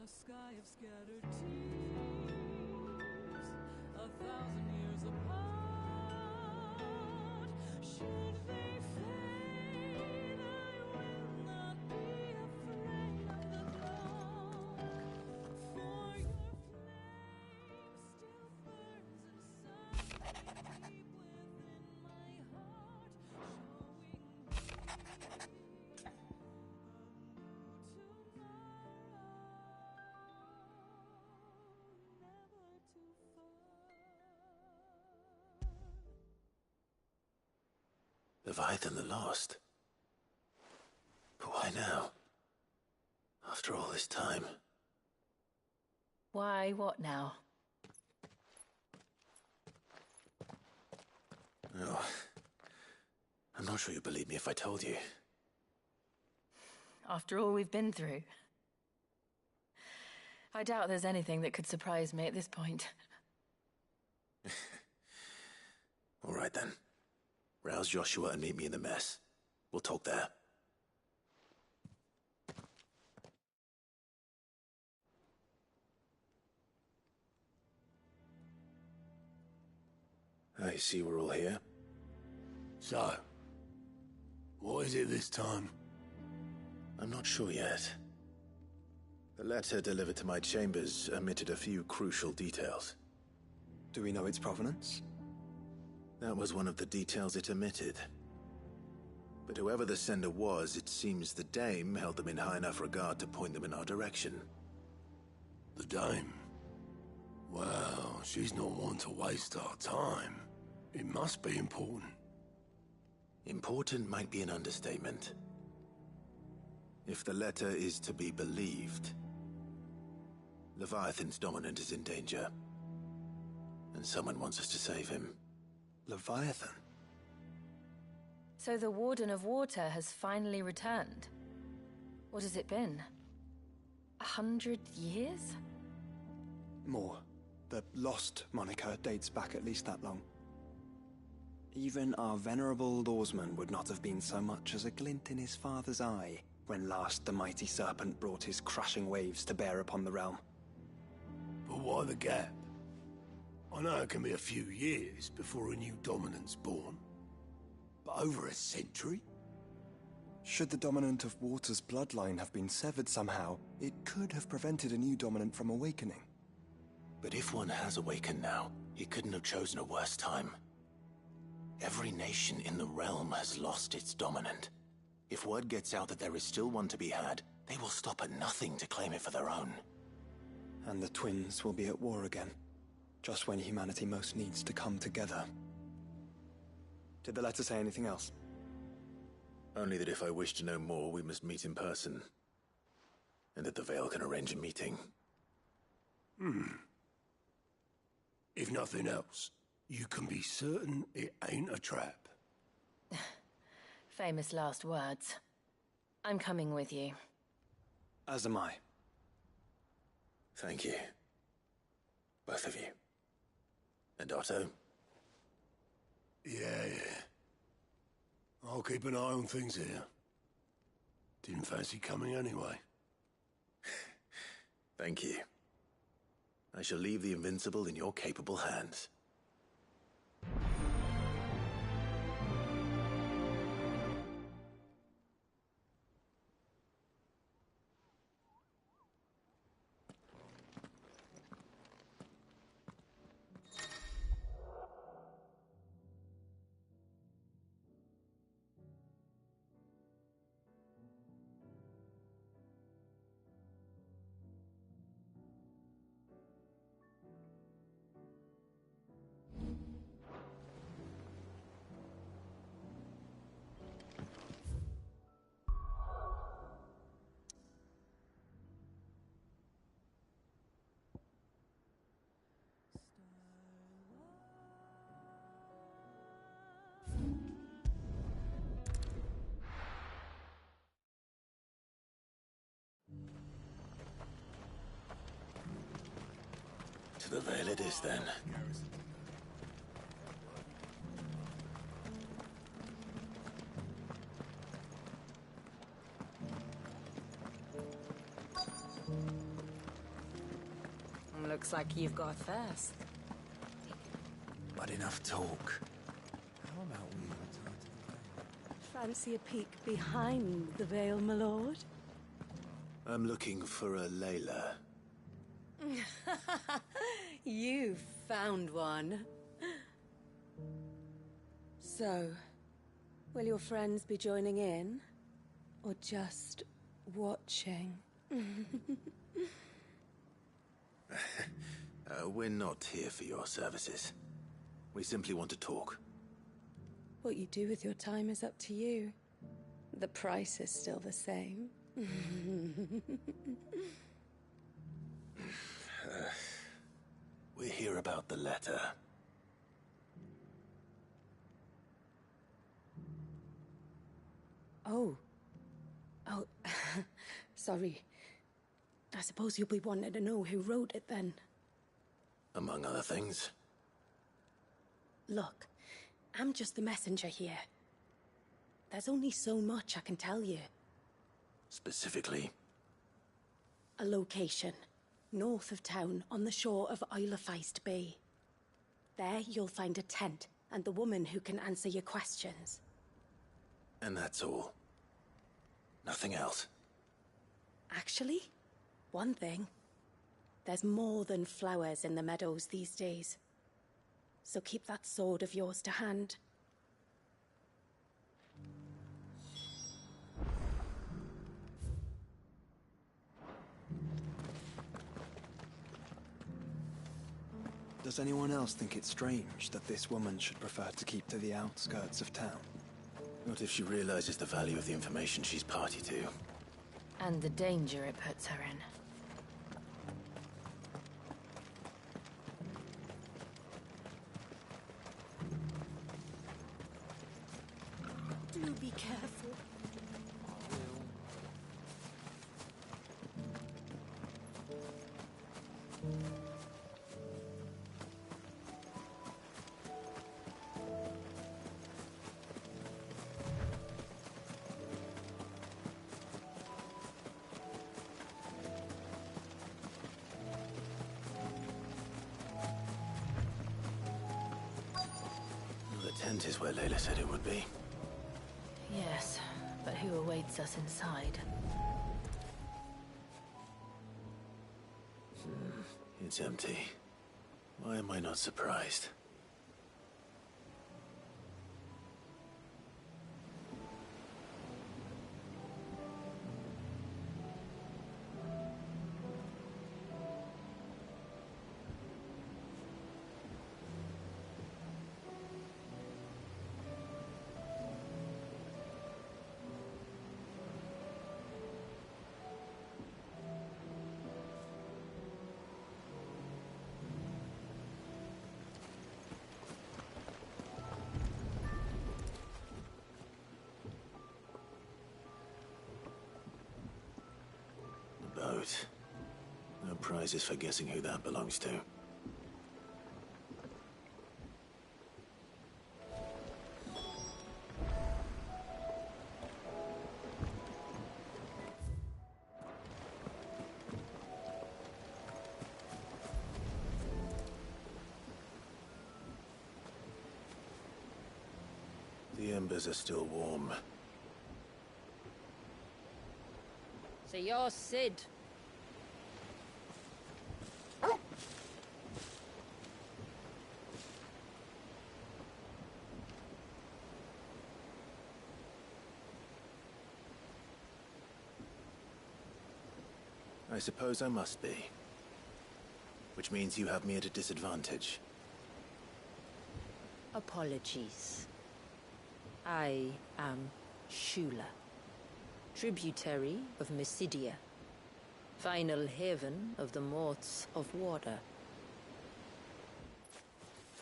A sky of scattered tears, 1,000 years apart. Should they fade, I will not be afraid of the dark. For your flame still burns inside me, deep within my heart, showing me a new tomorrow, never too far. Leviathan the Lost. But why now? After all this time. Why, what now? Oh, I'm not sure you'd believe me if I told you. After all we've been through. I doubt there's anything that could surprise me at this point. All right then. Rouse Joshua and meet me in the mess. We'll talk there. I see we're all here. So, what is it this time? I'm not sure yet. The letter delivered to my chambers omitted a few crucial details. Do we know its provenance? That was one of the details it omitted. But whoever the sender was, it seems the Dame held them in high enough regard to point them in our direction. The Dame? Well, she's not one to waste our time. It must be important. Important might be an understatement. If the letter is to be believed, Leviathan's dominant is in danger. And someone wants us to save him. Leviathan? So the Warden of Water has finally returned. What has it been? 100 years? More. The Lost moniker dates back at least that long. Even our venerable lawsman would not have been so much as a glint in his father's eye when last the mighty serpent brought his crushing waves to bear upon the realm. But why the gap? I know it can be a few years before a new dominant's born. But over a century? Should the dominant of Water's bloodline have been severed somehow, it could have prevented a new dominant from awakening. But if one has awakened now, he couldn't have chosen a worse time. Every nation in the realm has lost its dominant. If word gets out that there is still one to be had, they will stop at nothing to claim it for their own. And the twins will be at war again, just when humanity most needs to come together. Did the letter say anything else? Only that if I wish to know more, we must meet in person. And that the Veil can arrange a meeting. If nothing else, you can be certain it ain't a trap. Famous last words. I'm coming with you. As am I. Thank you. Both of you. And Otto? Yeah. I'll keep an eye on things here. Didn't fancy coming anyway. Thank you. I shall leave the Invincible in your capable hands. To the Veil it is, then. Looks like you've got a thirst. But enough talk. How about we return to the veil? Fancy a peek behind the veil, my lord? I'm looking for a Layla. You found one. So, will your friends be joining in? Or just watching? We're not here for your services. We simply want to talk. What you do with your time is up to you. The price is still the same. We're here about the letter. Oh. Oh, sorry. I suppose you'll be wanting to know who wrote it then. Among other things. Look, I'm just the messenger here. There's only so much I can tell you. Specifically? A location, north of town, on the shore of Isle of Feist Bay. There you'll find a tent, and the woman who can answer your questions. And that's all. Nothing else. Actually, one thing. There's more than flowers in the meadows these days. So keep that sword of yours to hand. Does anyone else think it strange that this woman should prefer to keep to the outskirts of town? Not if she realizes the value of the information she's party to. And the danger it puts her in. Do be careful. The tent is where Layla said it would be. Yes, but who awaits us inside? It's empty. Why am I not surprised? Boat. No prizes for guessing who that belongs to. The embers are still warm. So you're Sid. I suppose I must be. Which means you have me at a disadvantage. Apologies. I am Shula, tributary of Mysidia, final haven of the Moths of Water.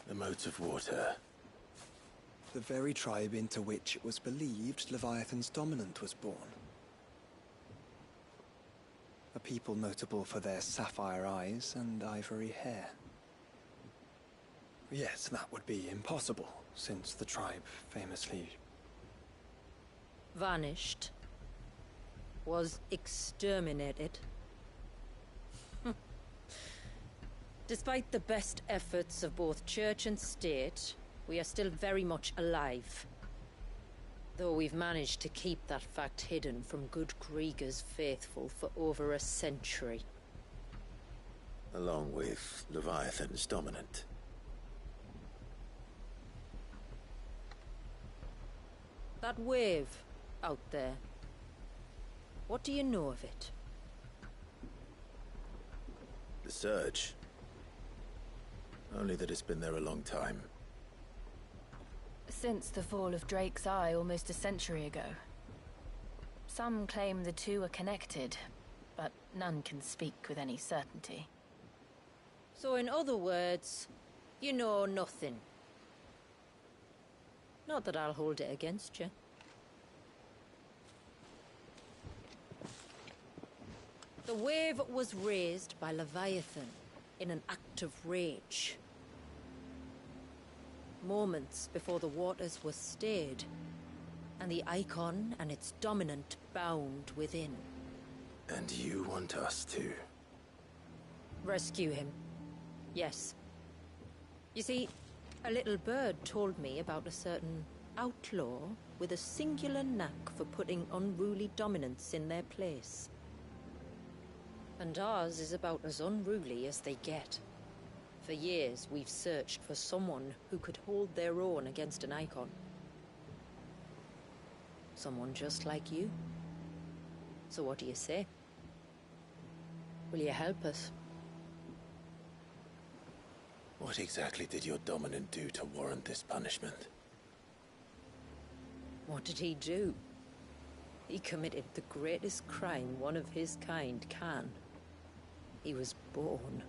The motes of water. The very tribe into which it was believed Leviathan's dominant was born. A people notable for their sapphire eyes and ivory hair. Yes, that would be impossible, since the tribe famously... Vanished. Was exterminated. Despite the best efforts of both church and state, we are still very much alive. Though we've managed to keep that fact hidden from good Krieger's faithful for over a century. Along with Leviathan's dominant. That wave out there. What do you know of it? The Surge. Only that it's been there a long time. Since the fall of Drake's Eye almost a century ago. Some claim the two are connected, but none can speak with any certainty. So in other words, you know nothing. Not that I'll hold it against you. The wave was raised by Leviathan in an act of rage. Moments before the waters were stayed, and the icon and its dominant bound within. And you want us to? Rescue him. Yes. You see, a little bird told me about a certain outlaw with a singular knack for putting unruly dominants in their place. And ours is about as unruly as they get. For years, we've searched for someone who could hold their own against an icon. Someone just like you. So what do you say? Will you help us? What exactly did your dominant do to warrant this punishment? What did he do? He committed the greatest crime one of his kind can. He was born.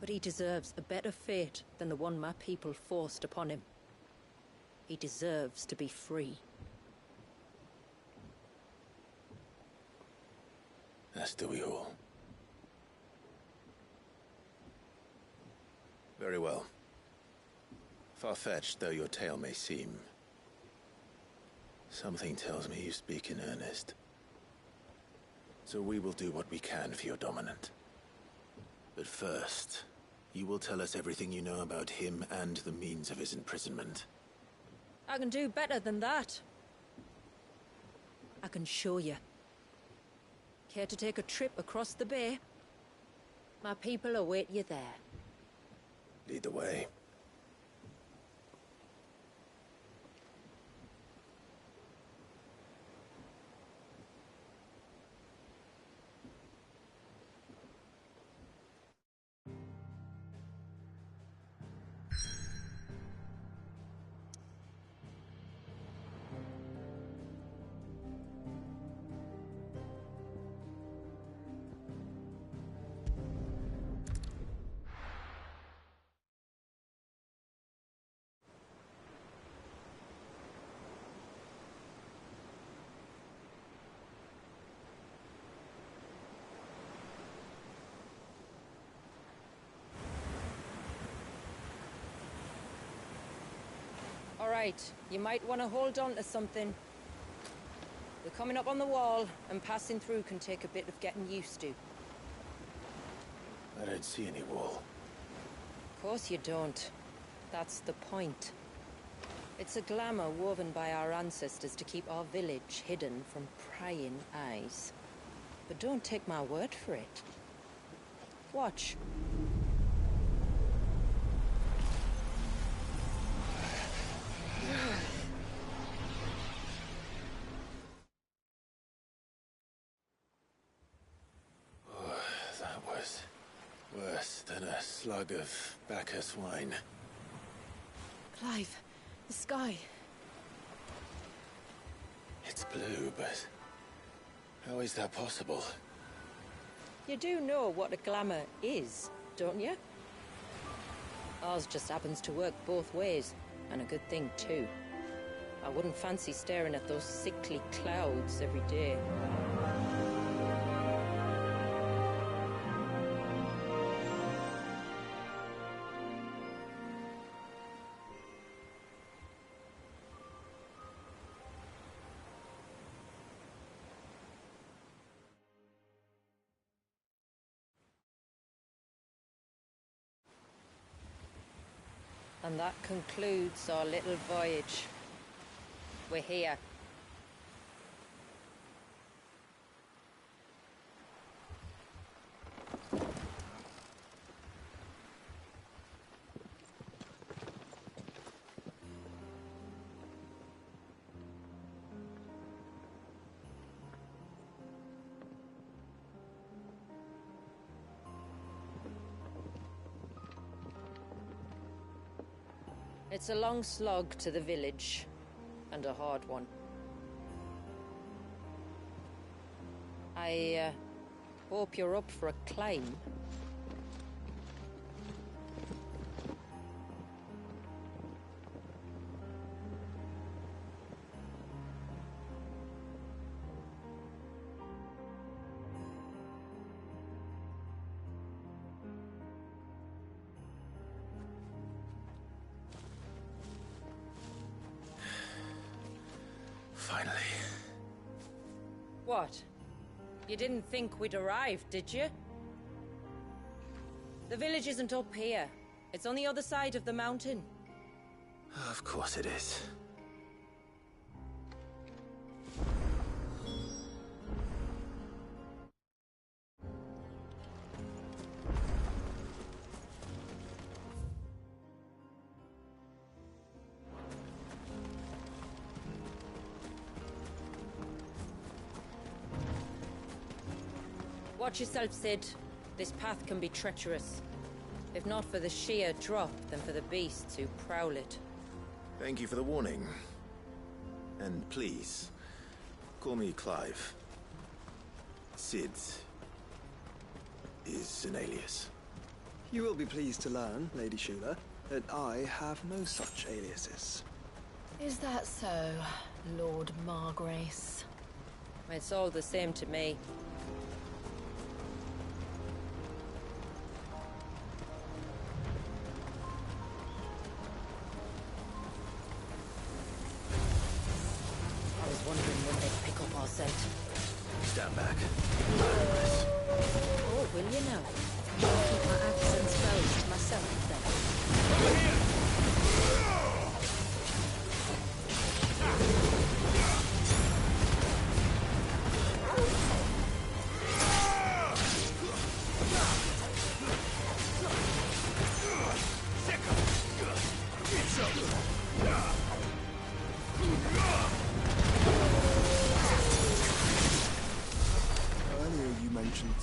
But he deserves a better fate than the one my people forced upon him. He deserves to be free. As do we all. Very well. Far-fetched though your tale may seem, something tells me you speak in earnest. So we will do what we can for your dominant. But first, you will tell us everything you know about him and the means of his imprisonment. I can do better than that. I can show you. Care to take a trip across the bay? My people await you there. Lead the way. All right, you might want to hold on to something. We're coming up on the wall, and passing through can take a bit of getting used to. I don't see any wall. Of course you don't. That's the point. It's a glamour woven by our ancestors to keep our village hidden from prying eyes. But don't take my word for it. Watch. That was worse than a slug of Bacchus wine. Clive, the sky. It's blue, but how is that possible? You do know what a glamour is, don't you? Ours just happens to work both ways, and a good thing too. I wouldn't fancy staring at those sickly clouds every day. And that concludes our little voyage. We're here. It's a long slog to the village, and a hard one. I hope you're up for a climb. Finally. What? You didn't think we'd arrived, did you? The village isn't up here. It's on the other side of the mountain. Of course it is. Watch yourself, Sid. This path can be treacherous. If not for the sheer drop, then for the beasts who prowl it. Thank you for the warning. And please, call me Clive. Sid is an alias. You will be pleased to learn, Lady Shula, that I have no such aliases. Is that so, Lord Margrace? It's all the same to me. I was wondering when they'd pick up our scent. Stand back. Oh, will you now? I'll keep my accents closed to myself then. Earlier you mentioned...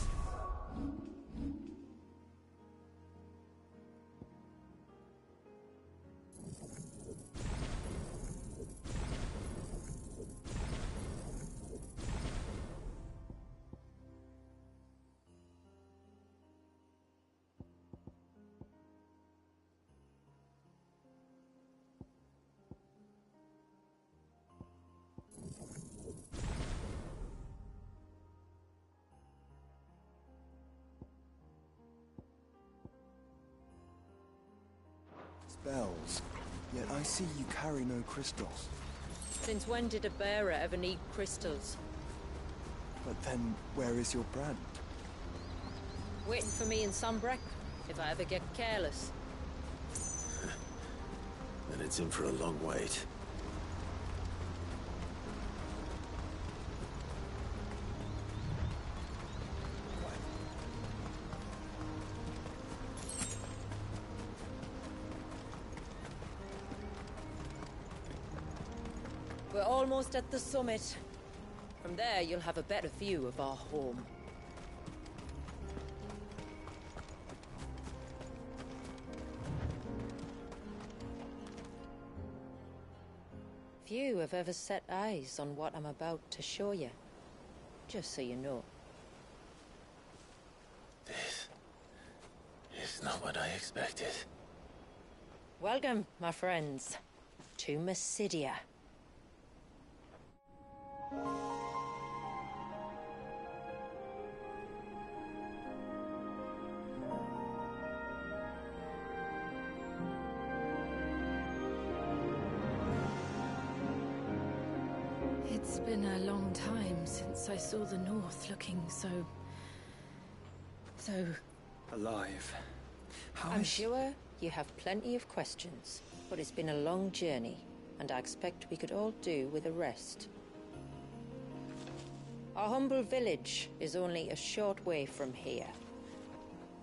spells, yet I see you carry no crystals. Since when did a bearer ever need crystals? But then, where is your brand? Waiting for me in Sunbreck, if I ever get careless. Then it's in for a long wait. We're almost at the summit. From there, you'll have a better view of our home. Few have ever set eyes on what I'm about to show you. Just so you know. This is not what I expected. Welcome, my friends, to Mysidia. It's been a long time since I saw the North looking so... Alive. How I'm is... sure You have plenty of questions, but it's been a long journey, and I expect we could all do with a rest. Our humble village is only a short way from here,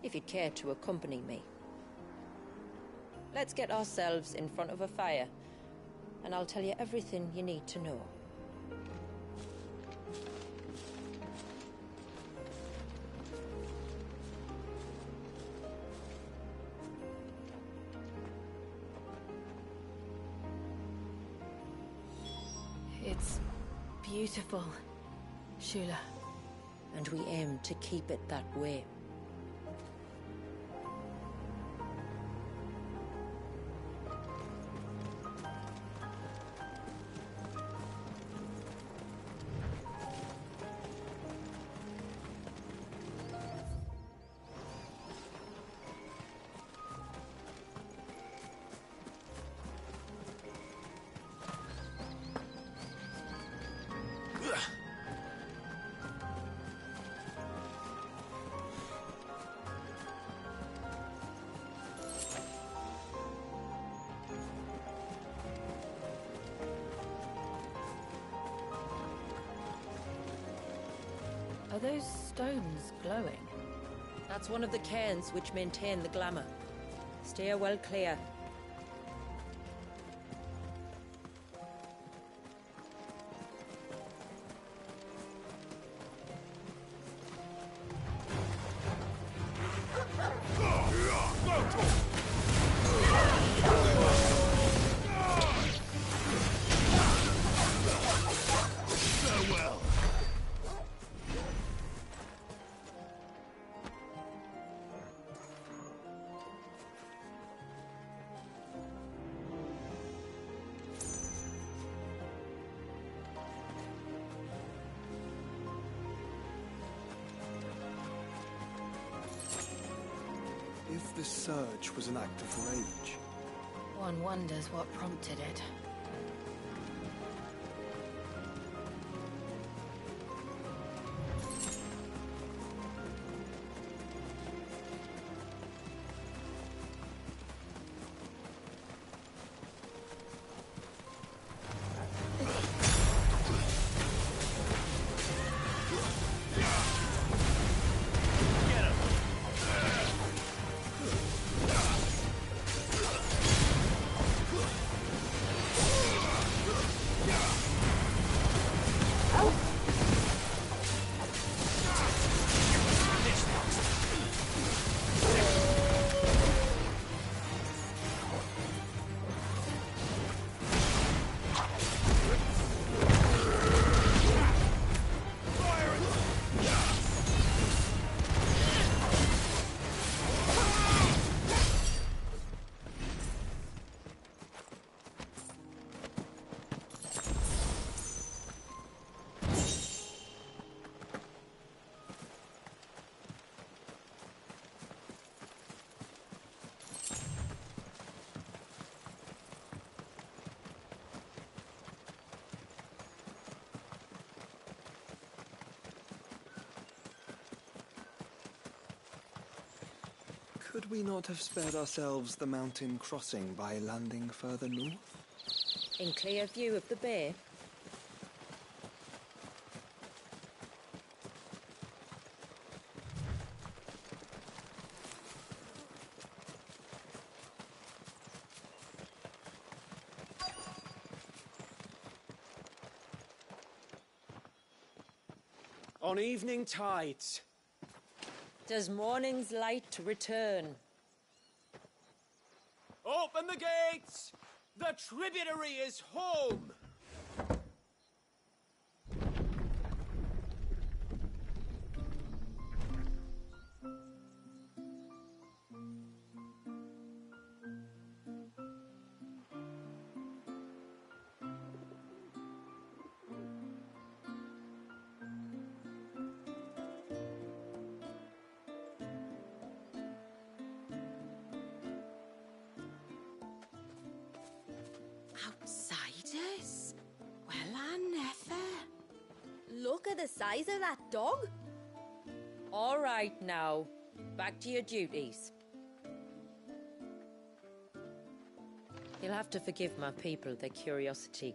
if you'd care to accompany me. Let's get ourselves in front of a fire, and I'll tell you everything you need to know. It's beautiful, Shula. And we aim to keep it that way. Are those stones glowing? That's one of the cairns which maintain the glamour. Steer well clear. If the surge was an act of rage, One wonders what prompted it. could we not have spared ourselves the mountain crossing by landing further north? In clear view of the bay? On evening tides. Does morning's light return? Open the gates! The tributary is home! Outsiders? Well, I never. Look at the size of that dog. All right now, back to your duties. You'll have to forgive my people their curiosity.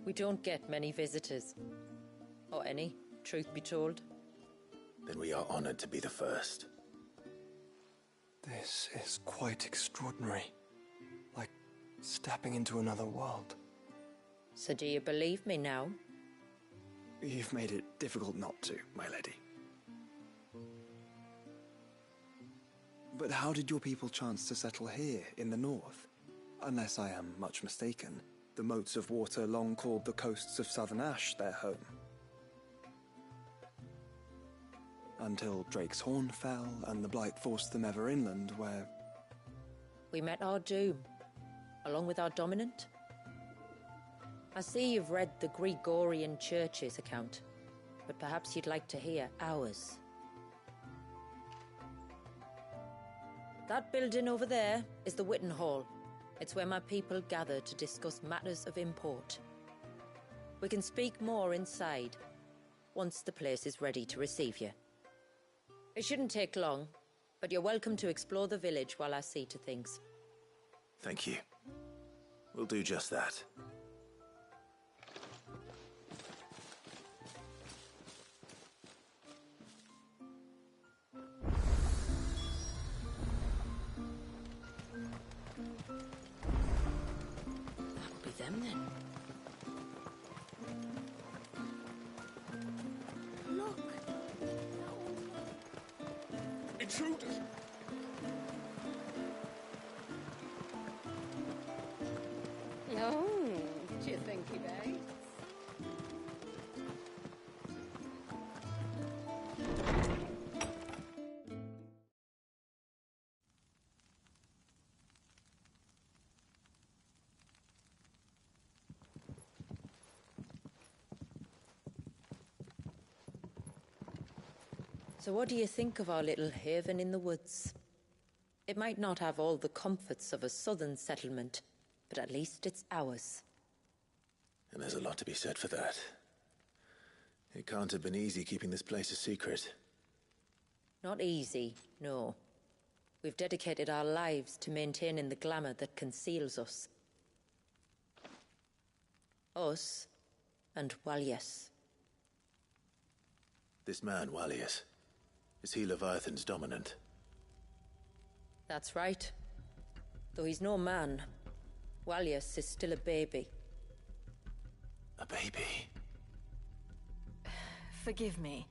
We don't get many visitors. Or any, truth be told. Then we are honored to be the first. This is quite extraordinary. Like stepping into another world. So do you believe me now? You've made it difficult not to, my lady. But how did your people chance to settle here in the north? Unless I am much mistaken, the moats of water long called the coasts of Southern Ash their home. Until Drake's Horn fell and the Blight forced them ever inland, where... We met our doom, along with our dominant. I see you've read the Gregorian Church's account, but perhaps you'd like to hear ours. That building over there is the Witten Hall. It's where my people gather to discuss matters of import. We can speak more inside, once the place is ready to receive you. It shouldn't take long, but you're welcome to explore the village while I see to things. Thank you. We'll do just that. That'll be them then. Look! Intruders! Oh, do you think he bites? So what do you think of our little haven in the woods? It might not have all the comforts of a southern settlement, but at least it's ours. And there's a lot to be said for that. It can't have been easy keeping this place a secret. Not easy, no. We've dedicated our lives to maintaining the glamour that conceals us. Us and Walyas. This man, Walyas, is he Leviathan's dominant? That's right. Though he's no man, Walyas is still a baby. A baby? Forgive me,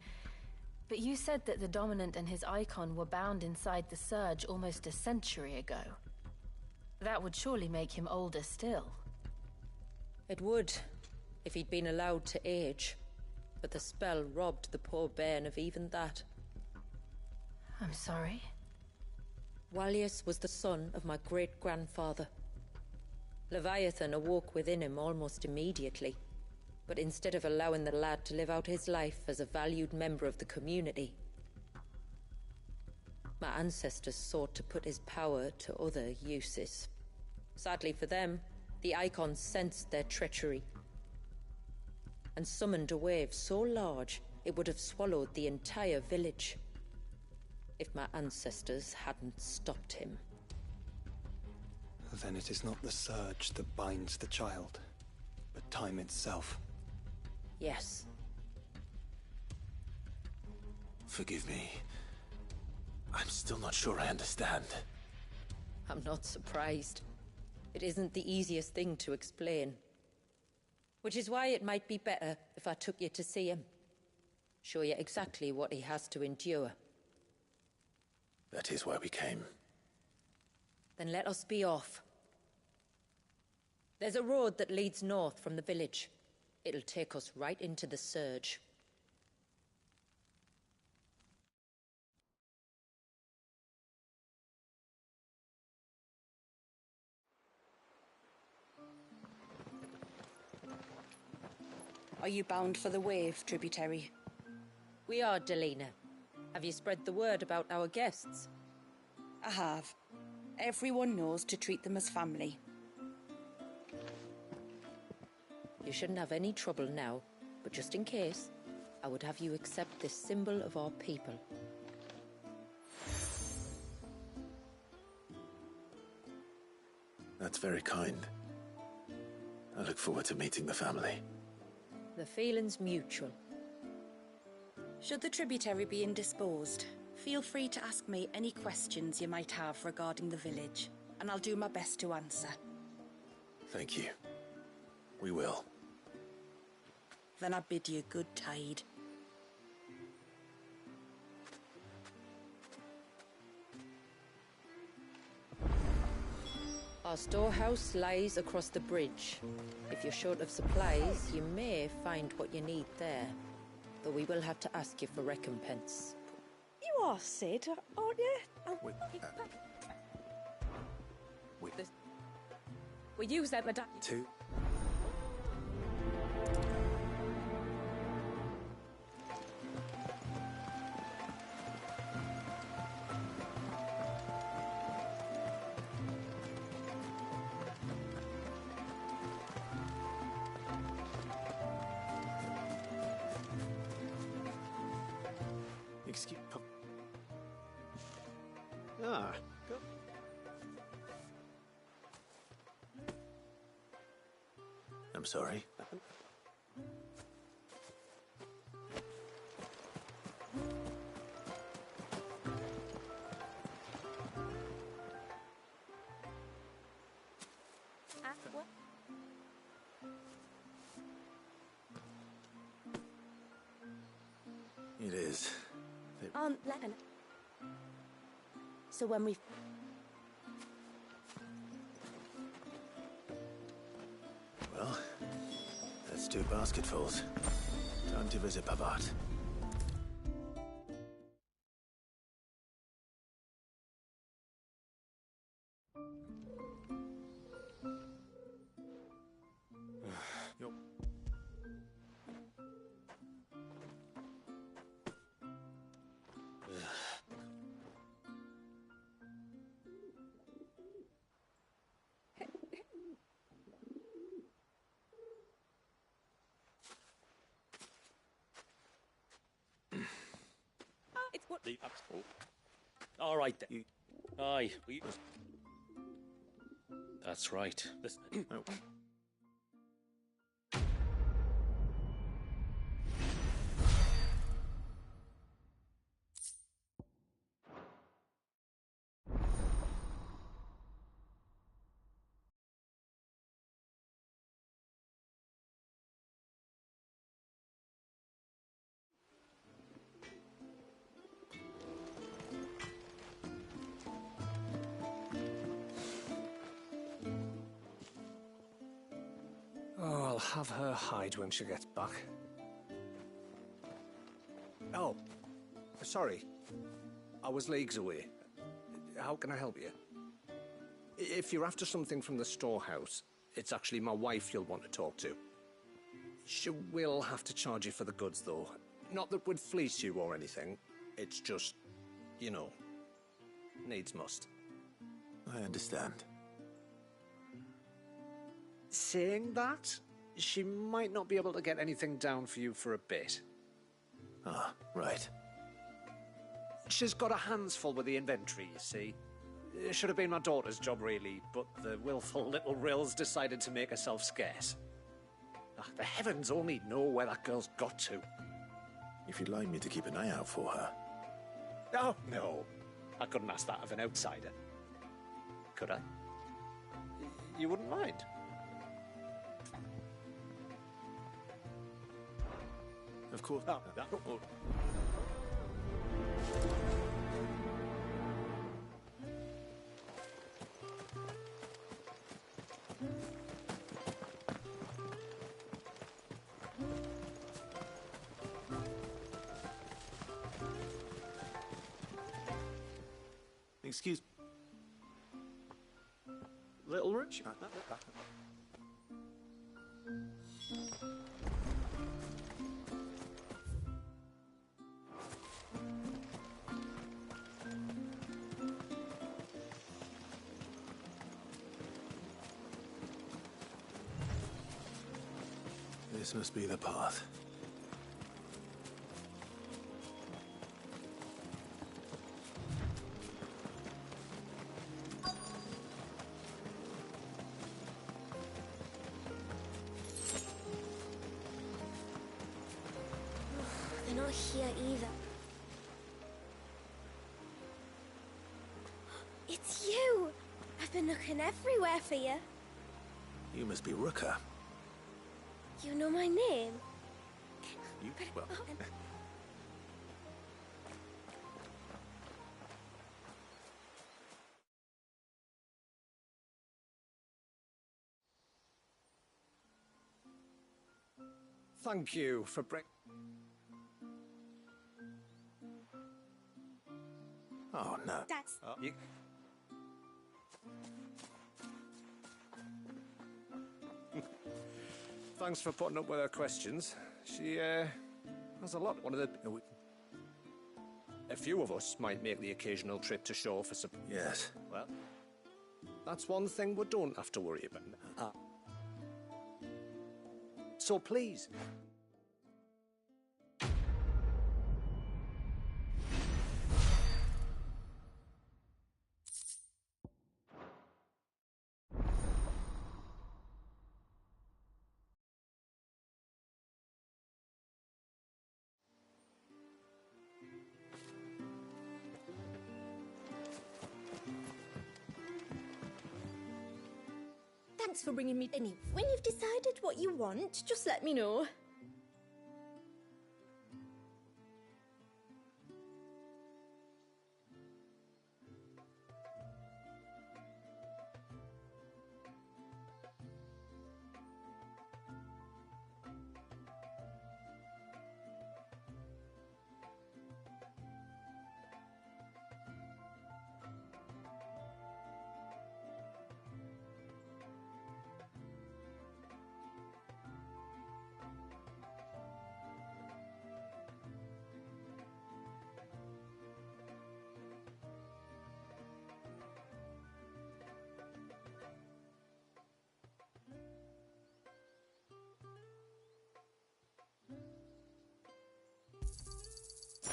but you said that the Dominant and his icon were bound inside the Surge almost a century ago. That would surely make him older still. It would, if he'd been allowed to age. But the spell robbed the poor bairn of even that. I'm sorry. Walyas was the son of my great-grandfather. Leviathan awoke within him almost immediately. But instead of allowing the lad to live out his life as a valued member of the community, my ancestors sought to put his power to other uses. Sadly for them, the icons sensed their treachery and summoned a wave so large it would have swallowed the entire village if my ancestors hadn't stopped him. Then it is not the surge that binds the child, but time itself. Yes. Forgive me. I'm still not sure I understand. I'm not surprised. It isn't the easiest thing to explain. Which is why it might be better if I took you to see him. Show you exactly what he has to endure. That is why we came. Then let us be off. There's a road that leads north from the village. It'll take us right into the Surge. Are you bound for the Wave, tributary? We are, Delina. Have you spread the word about our guests? I have. Everyone knows to treat them as family. You shouldn't have any trouble now, but just in case, I would have you accept this symbol of our people. That's very kind. I look forward to meeting the family. The feeling's mutual. Should the tributary be indisposed, feel free to ask me any questions you might have regarding the village, and I'll do my best to answer. Thank you. We will. Then I bid you good tide. Our storehouse lies across the bridge. If you're short of supplies, you may find what you need there. Though we will have to ask you for recompense. You are Sid, aren't you? Oh, We use them, Madame. Two. Excuse... Ah, go. I'm sorry. It is. Lennon. So when we... Well, that's 2 basketfuls. Time to visit Pavat. Yo. it's what... All right, then. Aye. That's right. Listen. Oh. Oh, I'll have her hide when she gets back. Oh, sorry. I was leagues away. How can I help you? If you're after something from the storehouse, it's actually my wife you'll want to talk to. She will have to charge you for the goods, though. Not that we'd fleece you or anything. It's just, you know, needs must. I understand. Saying that, she might not be able to get anything down for you for a bit. Ah, right. She's got her hands full with the inventory, you see. It should have been my daughter's job, really, but the willful little rills decided to make herself scarce. Ah, the heavens only know where that girl's got to. If you'd like me to keep an eye out for her. Oh, no. I couldn't ask that of an outsider. Could I? You wouldn't mind? Of course. Oh. Excuse... Little Rich? This must be the path. not here either. It's you! I've been looking everywhere for you. You must be Rooker. You know my name? You, well... Thank you for Oh, no. That's... You... Thanks for putting up with her questions. She, has a lot. One of the... A few of us might make the occasional trip to shore for some... Yes. Well, that's one thing we don't have to worry about. So please... Thanks for bringing me any. When you've decided what you want, just let me know.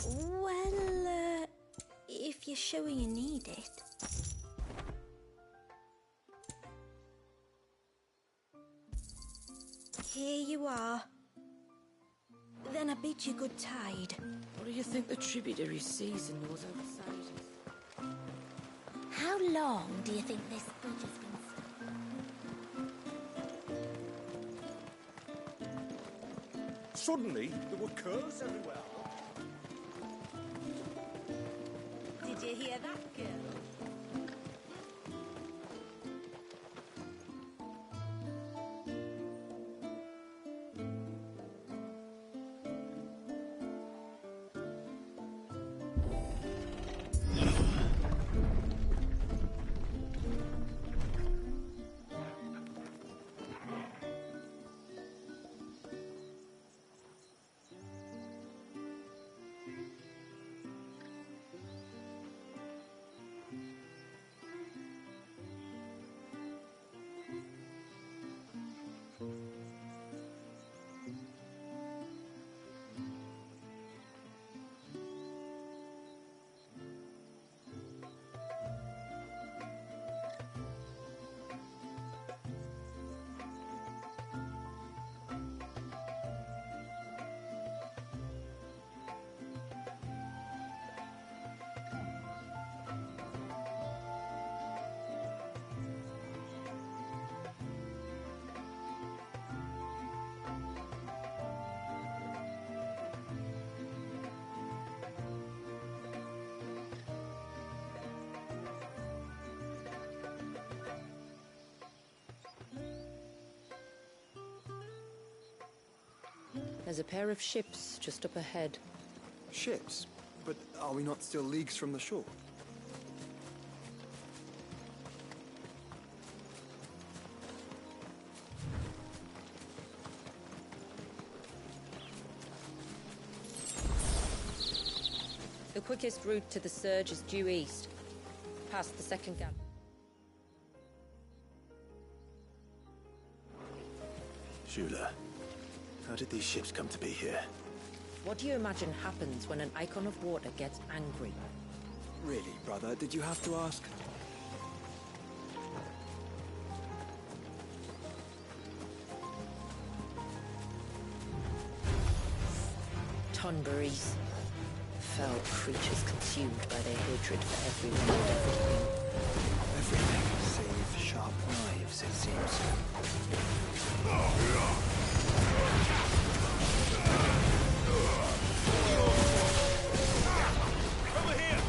Well, if you're sure you need it. Here you are. Then I bid you good tide. What do you think the tributary sees in those outsiders? How long do you think this bridge has been stuck? Suddenly, there were curves everywhere. Did you hear that, girl? There's a pair of ships just up ahead. Ships? But are we not still leagues from the shore? The quickest route to the surge is due east, past the second gap. Shula, how did these ships come to be here? What do you imagine happens when an icon of water gets angry? Really, brother? Did you have to ask? Tonberries. Foul creatures consumed by their hatred for everyone and everything. Everything save sharp knives, it seems. Over here!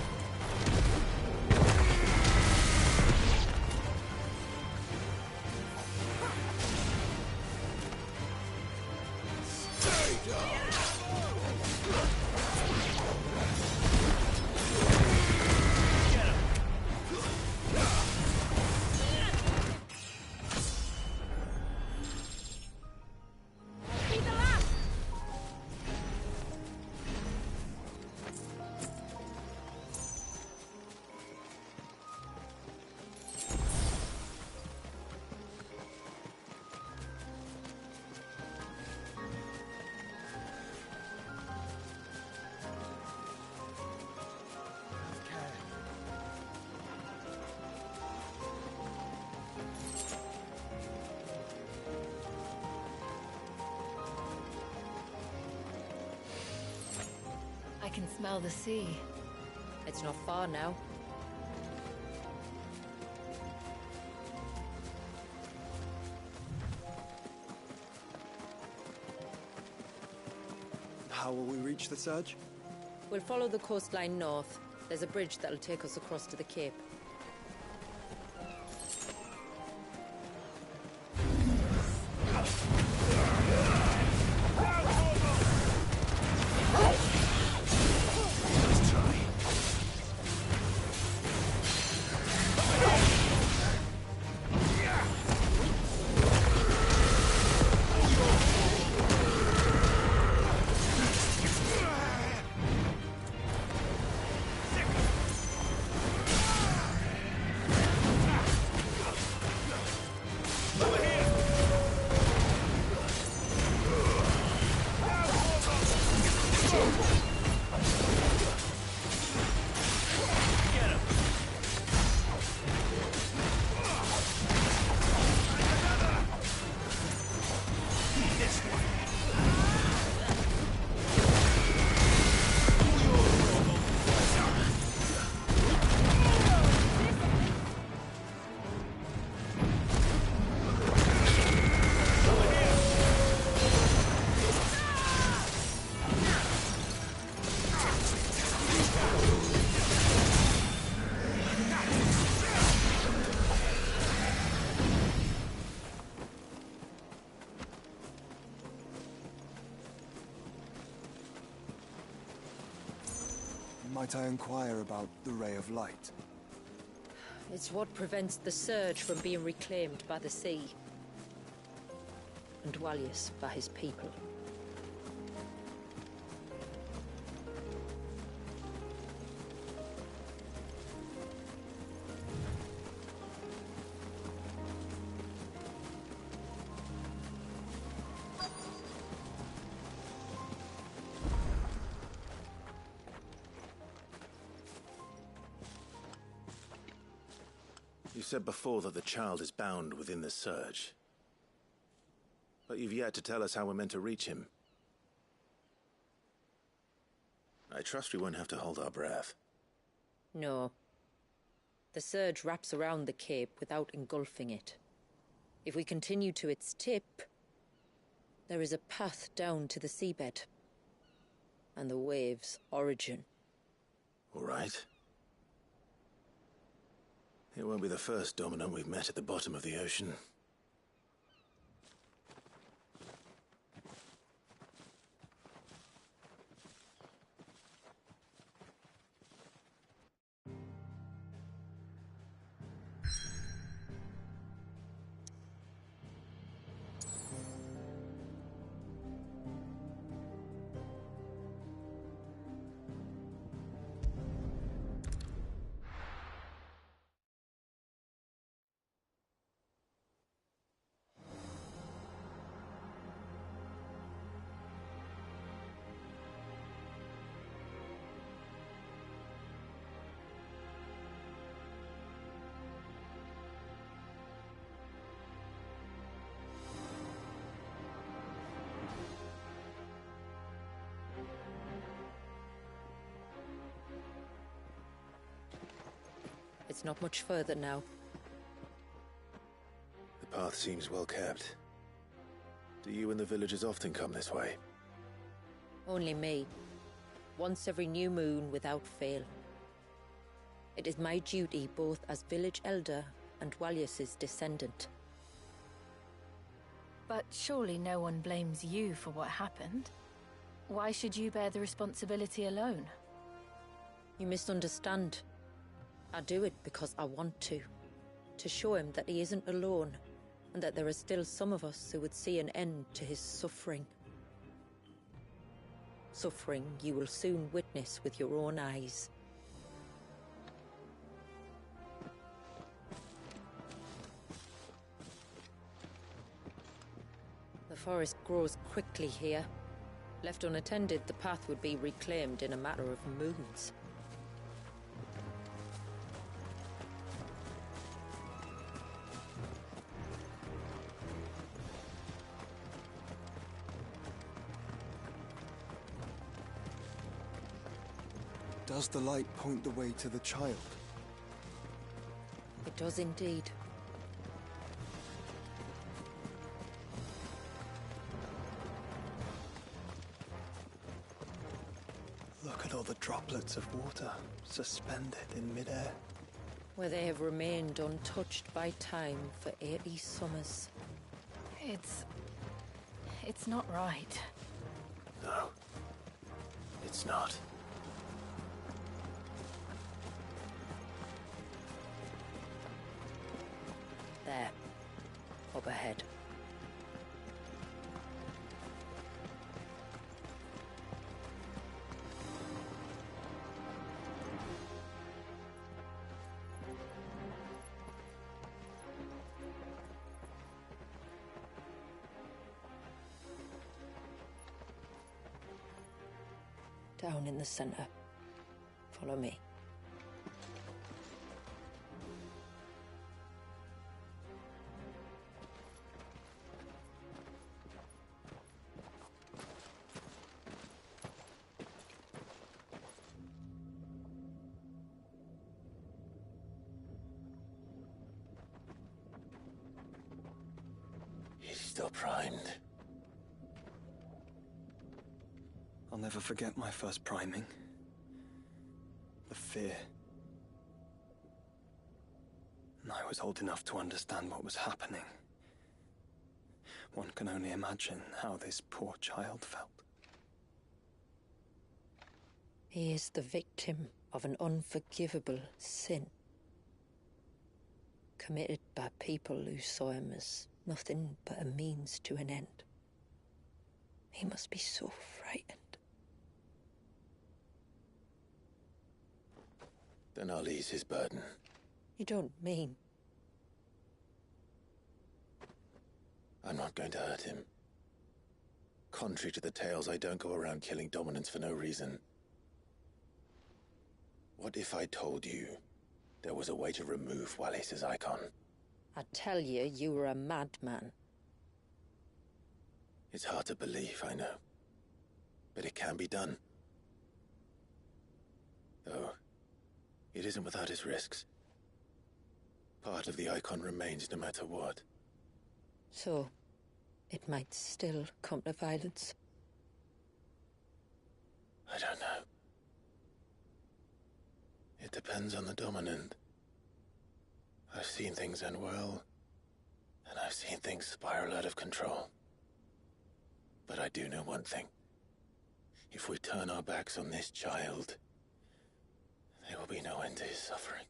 Stay down! I can smell the sea. It's not far now. How will we reach the surge? We'll follow the coastline north. There's a bridge that'll take us across to the cape. Might I inquire about the Ray of Light? It's what prevents the surge from being reclaimed by the sea. And Dwalius by his people. You said before that the child is bound within the surge. But you've yet to tell us how we're meant to reach him. I trust we won't have to hold our breath. No. The surge wraps around the cape without engulfing it. If we continue to its tip, there is a path down to the seabed. And the wave's origin. All right. It won't be the first dominant we've met at the bottom of the ocean. It's not much further now. The path seems well kept. Do you and the villagers often come this way? Only me. Once every new moon without fail. It is my duty both as village elder and Walyus's descendant. But surely no one blames you for what happened. Why should you bear the responsibility alone? You misunderstand. I do it because I want to. To show him that he isn't alone, and that there are still some of us who would see an end to his suffering. Suffering you will soon witness with your own eyes. The forest grows quickly here. Left unattended, the path would be reclaimed in a matter of moons. Does the light point the way to the child? It does indeed. Look at all the droplets of water suspended in midair. Where they have remained untouched by time for 80 summers. It's not right. No. It's not. There. Up ahead. Down in the center. Follow me. He's still primed. I'll never forget my first priming. The fear. And I was old enough to understand what was happening. One can only imagine how this poor child felt. He is the victim of an unforgivable sin. Committed by people who saw him as nothing but a means to an end. He must be so frightened. Then I'll ease his burden. You don't mean? I'm not going to hurt him. Contrary to the tales, I don't go around killing dominants for no reason. What if I told you there was a way to remove Wallace's icon? I tell you, you were a madman. It's hard to believe, I know. But it can be done. Though, it isn't without its risks. Part of the icon remains no matter what. So, it might still come to violence. I don't know. It depends on the dominant. I've seen things end well, and I've seen things spiral out of control. But I do know one thing. If we turn our backs on this child, there will be no end to his suffering.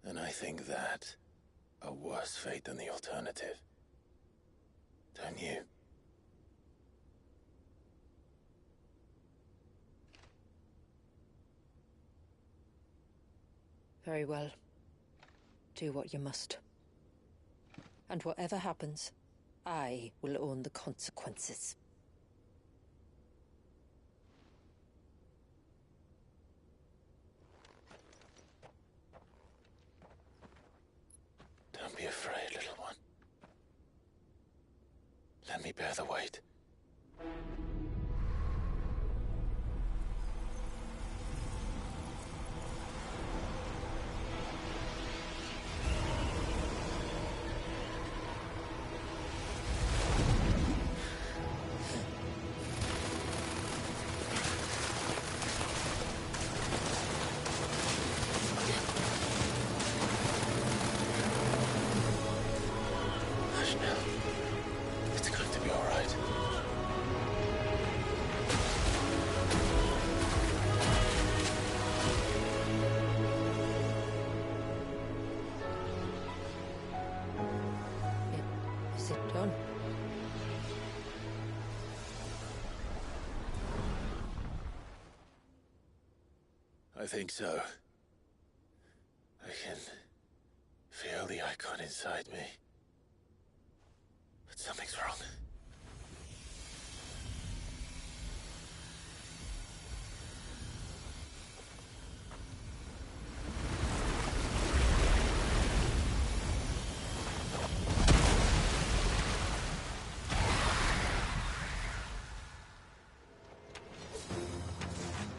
And I think that a worse fate than the alternative. Don't you? Very well. Do what you must. And whatever happens, I will own the consequences. Don't be afraid, little one. Let me bear the weight. I think so. I can feel the icon inside me. But something's wrong.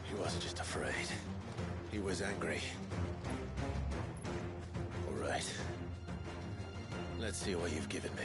He wasn't just afraid. He was angry. All right. Let's see what you've given me.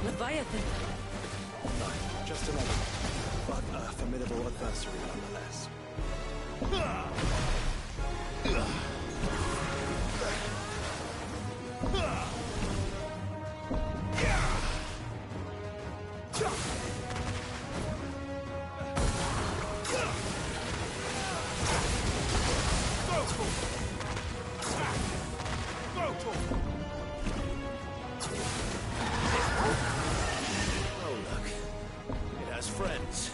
Leviathan! No, just another, but a formidable adversary nonetheless. Friends.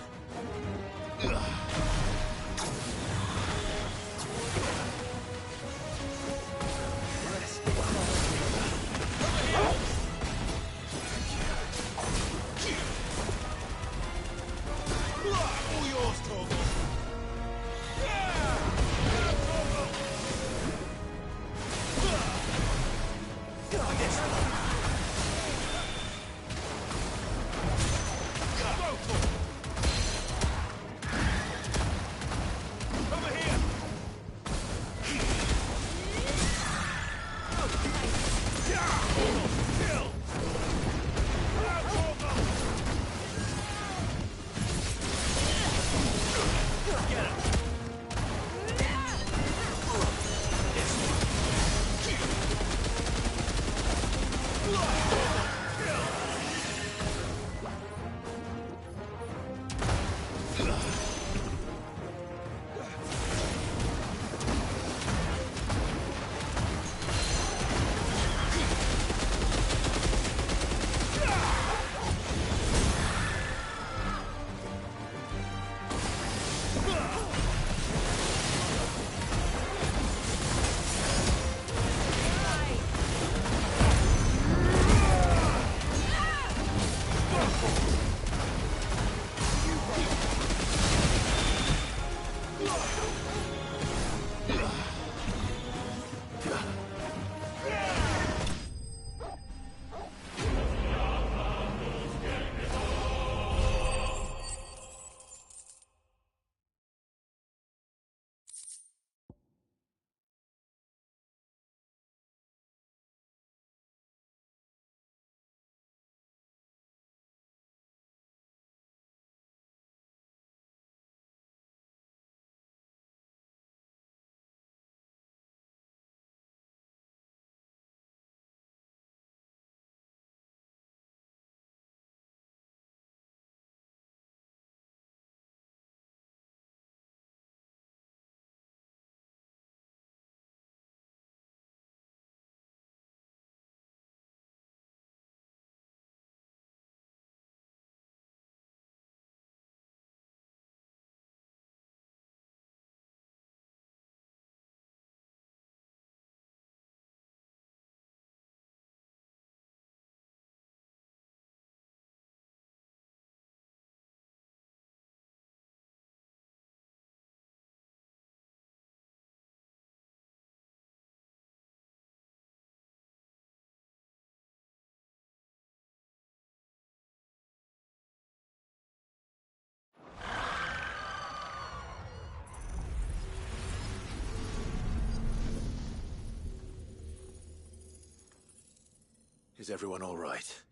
Is everyone all right?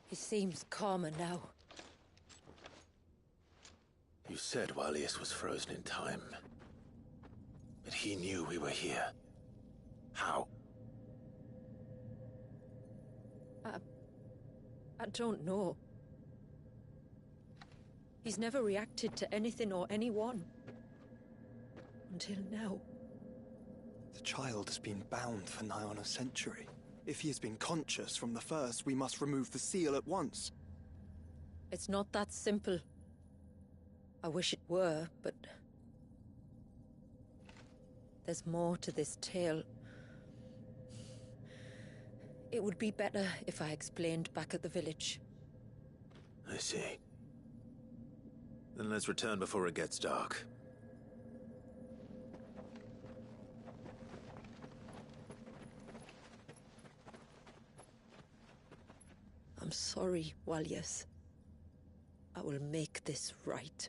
He seems calmer now. You said Walius was frozen in time. But he knew we were here. How? I don't know. He's never reacted to anything or anyone. Until now. The child has been bound for nigh on a century. If he has been conscious from the first, we must remove the seal at once. It's not that simple. I wish it were, but... there's more to this tale. It would be better if I explained back at the village. I see. Then let's return before it gets dark. I'm sorry, Walius. I will make this right.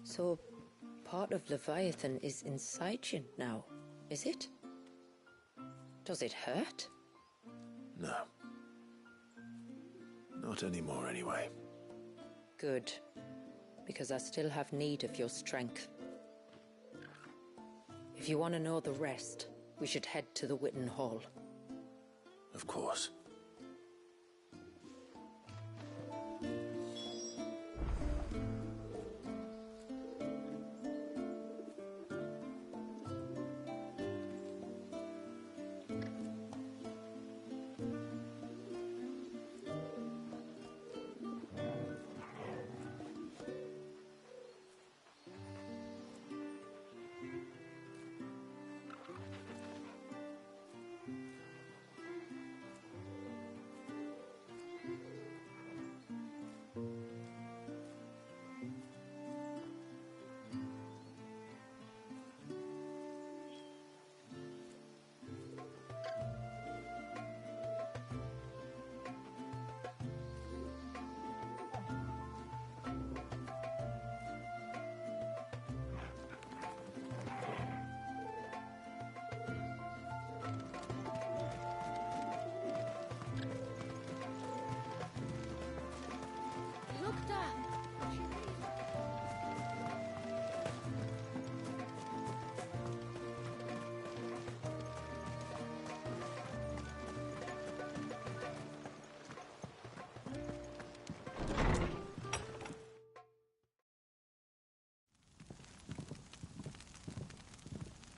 So, part of Leviathan is inside you now, is it? Does it hurt? No. Not anymore, anyway. Good. Because I still have need of your strength. If you want to know the rest, we should head to the Witten Hall. Of course.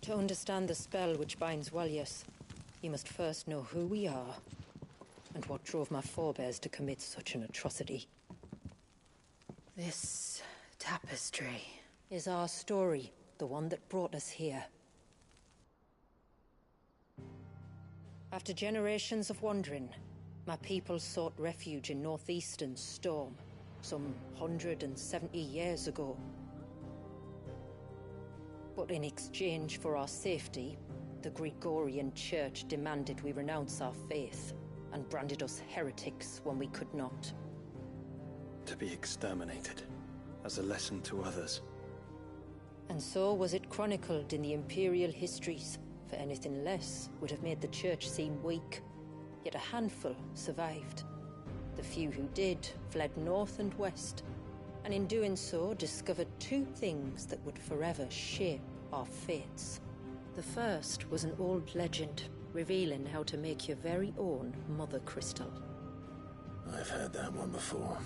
To understand the spell which binds Walius, you must first know who we are, and what drove my forebears to commit such an atrocity. This tapestry is our story, the one that brought us here. After generations of wandering, my people sought refuge in northeastern Storm, some 170 years ago. But in exchange for our safety, the Gregorian Church demanded we renounce our faith, and branded us heretics when we could not. To be exterminated, as a lesson to others. And so was it chronicled in the Imperial histories, for anything less would have made the Church seem weak. Yet a handful survived. The few who did fled north and west, and in doing so discovered two things that would forever shape our fates. The first was an old legend, revealing how to make your very own Mother Crystal. I've heard that one before.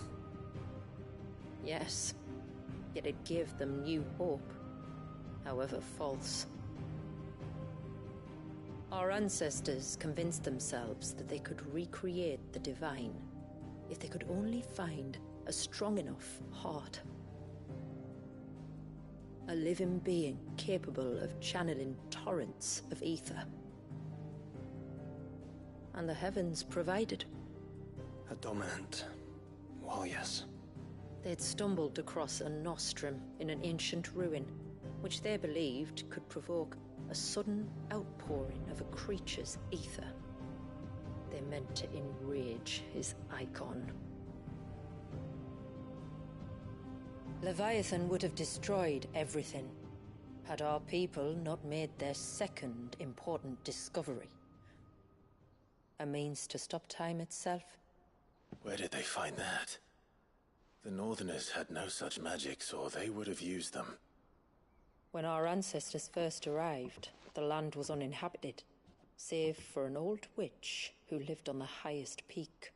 Yes, yet it gave them new hope, however false. Our ancestors convinced themselves that they could recreate the divine if they could only find a strong enough heart. A living being capable of channeling torrents of ether. And the heavens provided. A dominant Walius. They'd stumbled across a nostrum in an ancient ruin, which they believed could provoke a sudden outpouring of a creature's ether. They meant to enrage his icon. Leviathan would have destroyed everything had our people not made their second important discovery. A means to stop time itself. Where did they find that? The Northerners had no such magics, or they would have used them. When our ancestors first arrived, the land was uninhabited, save for an old witch who lived on the highest peak.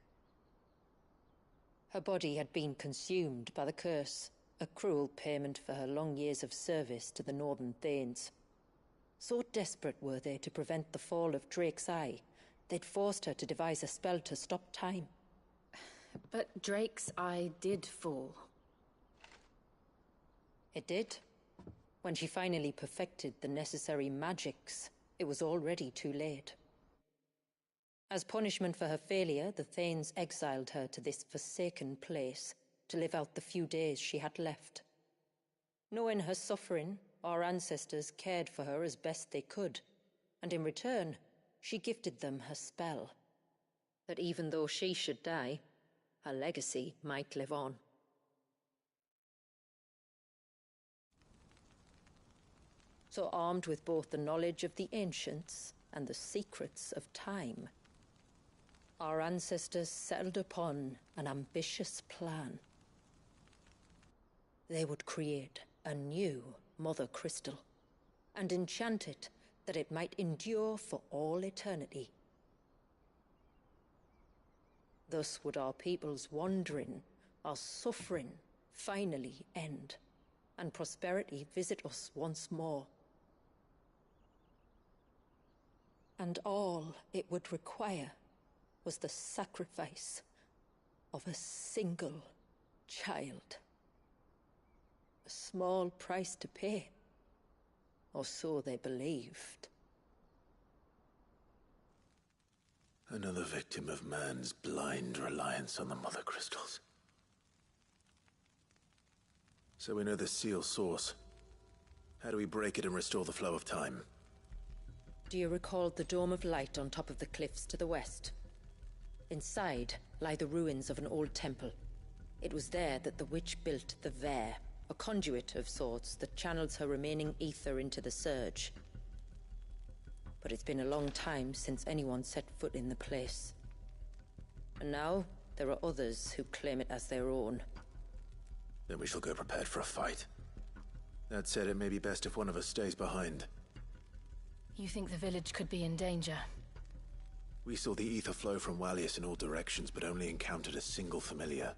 Her body had been consumed by the curse, a cruel payment for her long years of service to the Northern Thanes. So desperate were they to prevent the fall of Drake's Eye, they'd forced her to devise a spell to stop time. But Drake's Eye did fall. It did. When she finally perfected the necessary magics, it was already too late. As punishment for her failure, the Thanes exiled her to this forsaken place to live out the few days she had left. Knowing her suffering, our ancestors cared for her as best they could, and in return, she gifted them her spell. That even though she should die, her legacy might live on. So armed with both the knowledge of the ancients and the secrets of time, our ancestors settled upon an ambitious plan. They would create a new Mother Crystal and enchant it that it might endure for all eternity. Thus would our people's wandering, our suffering, finally end, and prosperity visit us once more. And all it would require was the sacrifice of a single child. A small price to pay, or so they believed. Another victim of man's blind reliance on the Mother Crystals. So we know the seal source. How do we break it and restore the flow of time? Do you recall the Dome of Light on top of the cliffs to the west? Inside lie the ruins of an old temple. It was there that the witch built the Vare, a conduit of sorts that channels her remaining ether into the Surge. But it's been a long time since anyone set foot in the place. And now, there are others who claim it as their own. Then we shall go prepared for a fight. That said, it may be best if one of us stays behind. You think the village could be in danger? We saw the ether flow from Wallius in all directions, but only encountered a single familiar.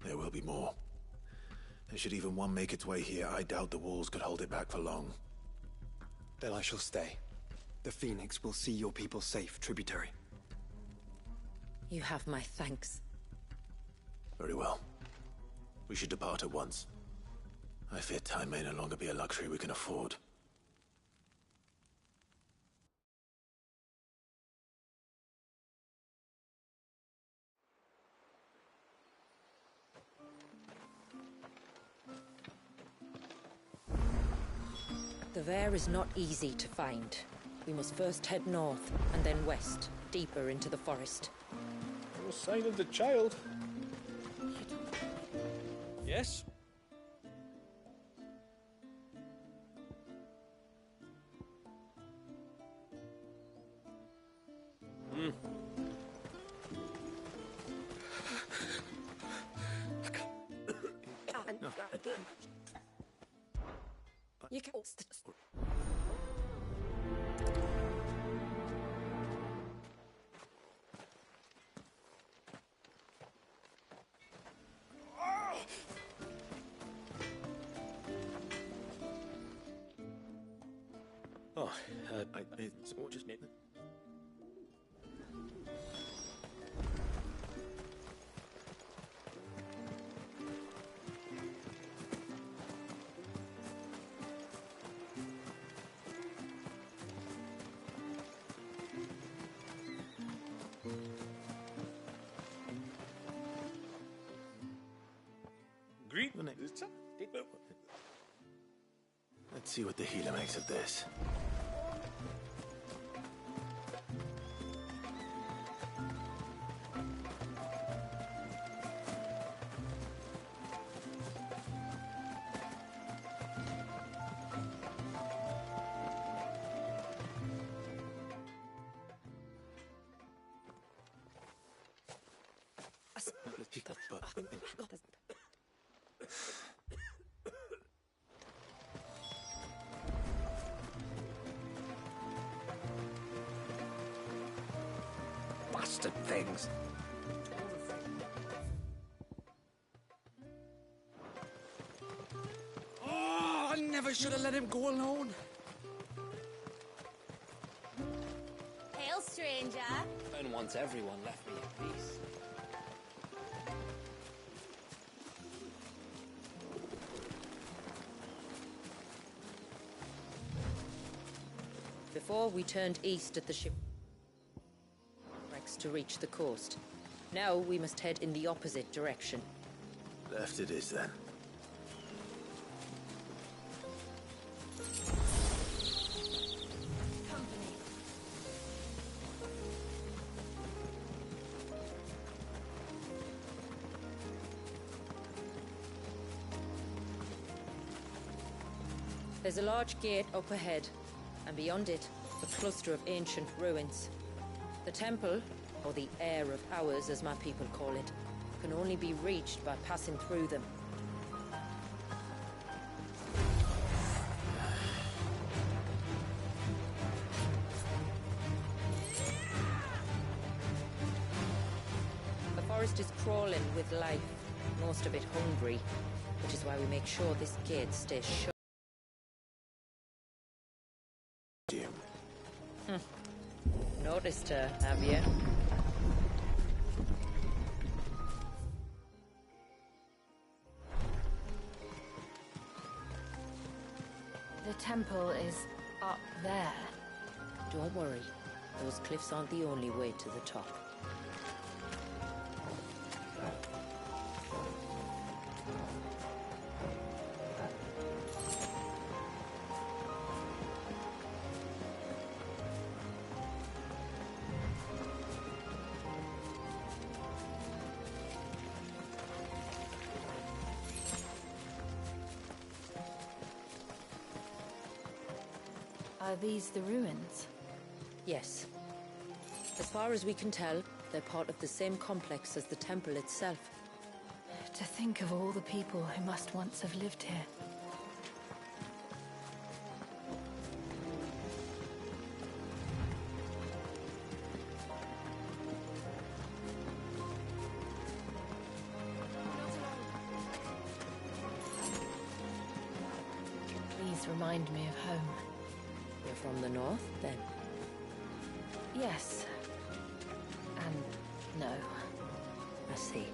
There will be more. And should even one make its way here, I doubt the walls could hold it back for long. Then I shall stay. The Phoenix will see your people safe, tributary. You have my thanks. Very well. We should depart at once. I fear time may no longer be a luxury we can afford. The Vare is not easy to find. We must first head north, and then west, deeper into the forest. No sign of the child. Yes? You can't. Oh, it's all just... Let's see what the healer makes of this. Bastard things. Oh, I never should have let him go alone. Hail, stranger. And once everyone left me in peace. Before we turned east at the shipwrecks to reach the coast. Now we must head in the opposite direction. Left it is then. There's a large gate up ahead, and beyond it, a cluster of ancient ruins. The temple, or the Heir of Hours as my people call it, can only be reached by passing through them. The forest is crawling with life, most of it hungry, which is why we make sure this gate stays shut. Noticed her, have you? The temple is up there. Don't worry, those cliffs aren't the only way to the top. Are these the ruins? Yes. As far as we can tell, they're part of the same complex as the temple itself. To think of all the people who must once have lived here. Please remind me of home. You're from the north, then? Yes. And no. I see.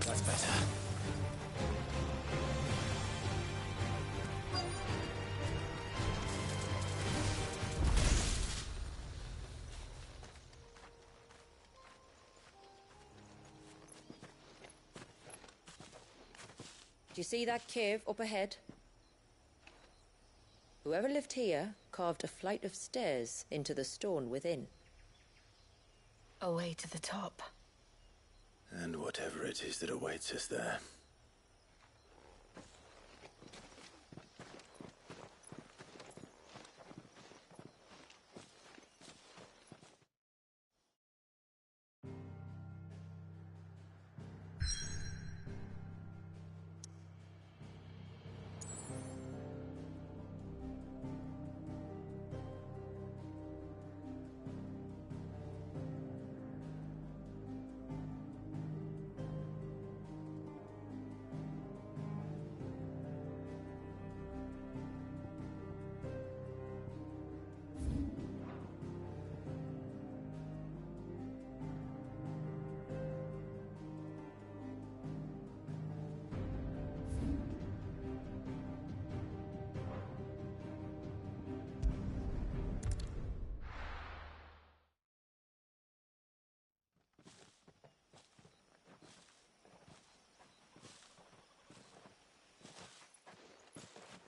That's better. Do you see that cave up ahead? Whoever lived here carved a flight of stairs into the stone within. A way to the top. And whatever it is that awaits us there.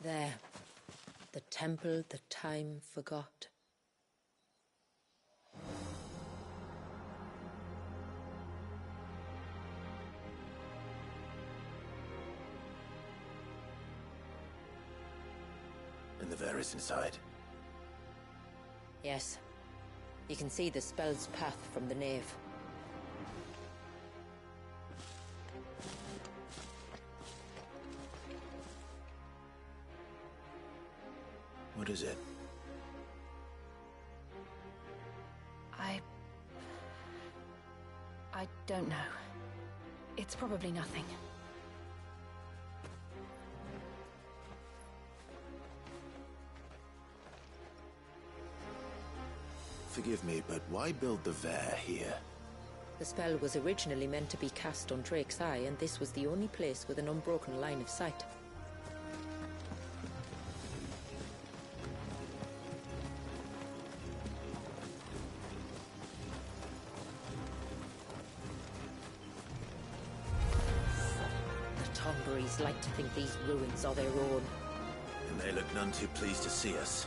There. The temple that time forgot. And the Ver is inside. Yes. You can see the spell's path from the nave. What is it? I don't know. It's probably nothing. Forgive me, but why build the Ver here? The spell was originally meant to be cast on Drake's Eye, and this was the only place with an unbroken line of sight. The Tomberries like to think these ruins are their own. And they look none too pleased to see us.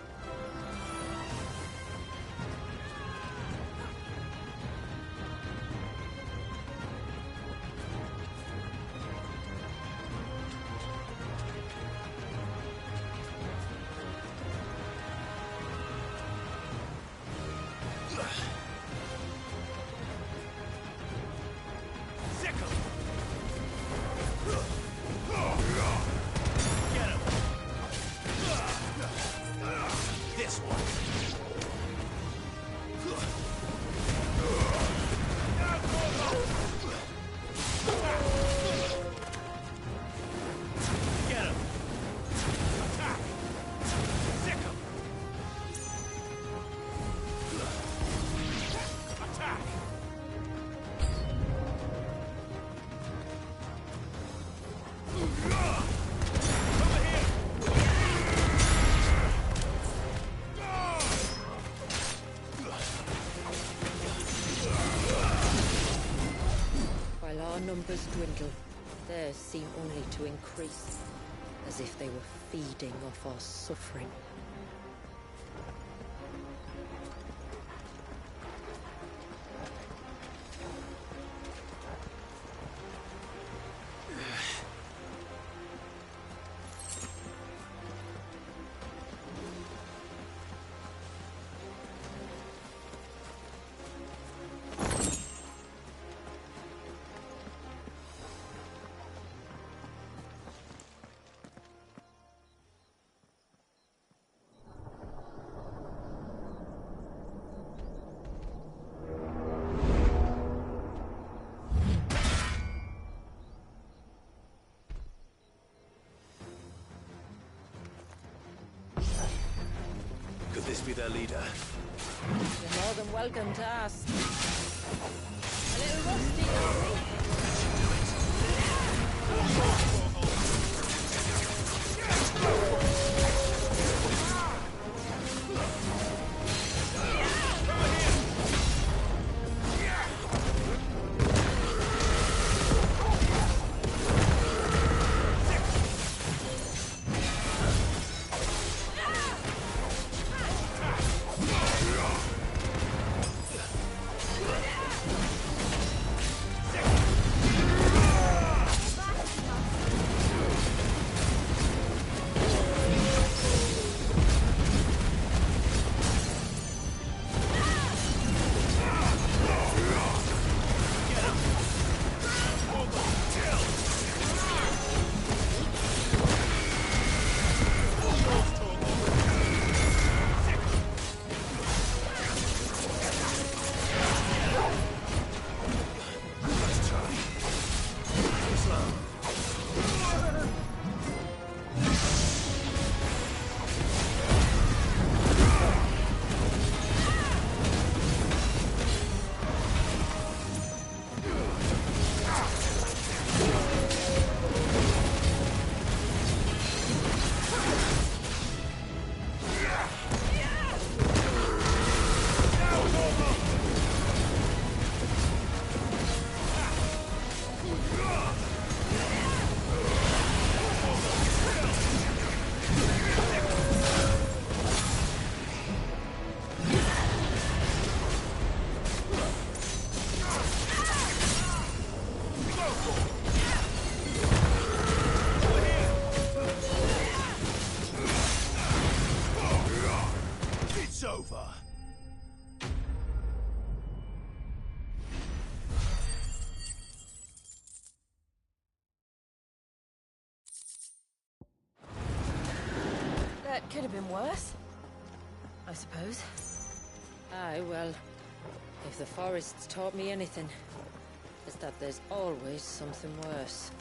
Numbers dwindle, theirs seem only to increase, as if they were feeding off our suffering. Could this be their leader? You're more than welcome to ask. A little rusty, are we? That could have been worse, I suppose. Aye, well, if the forest's taught me anything, it's that there's always something worse.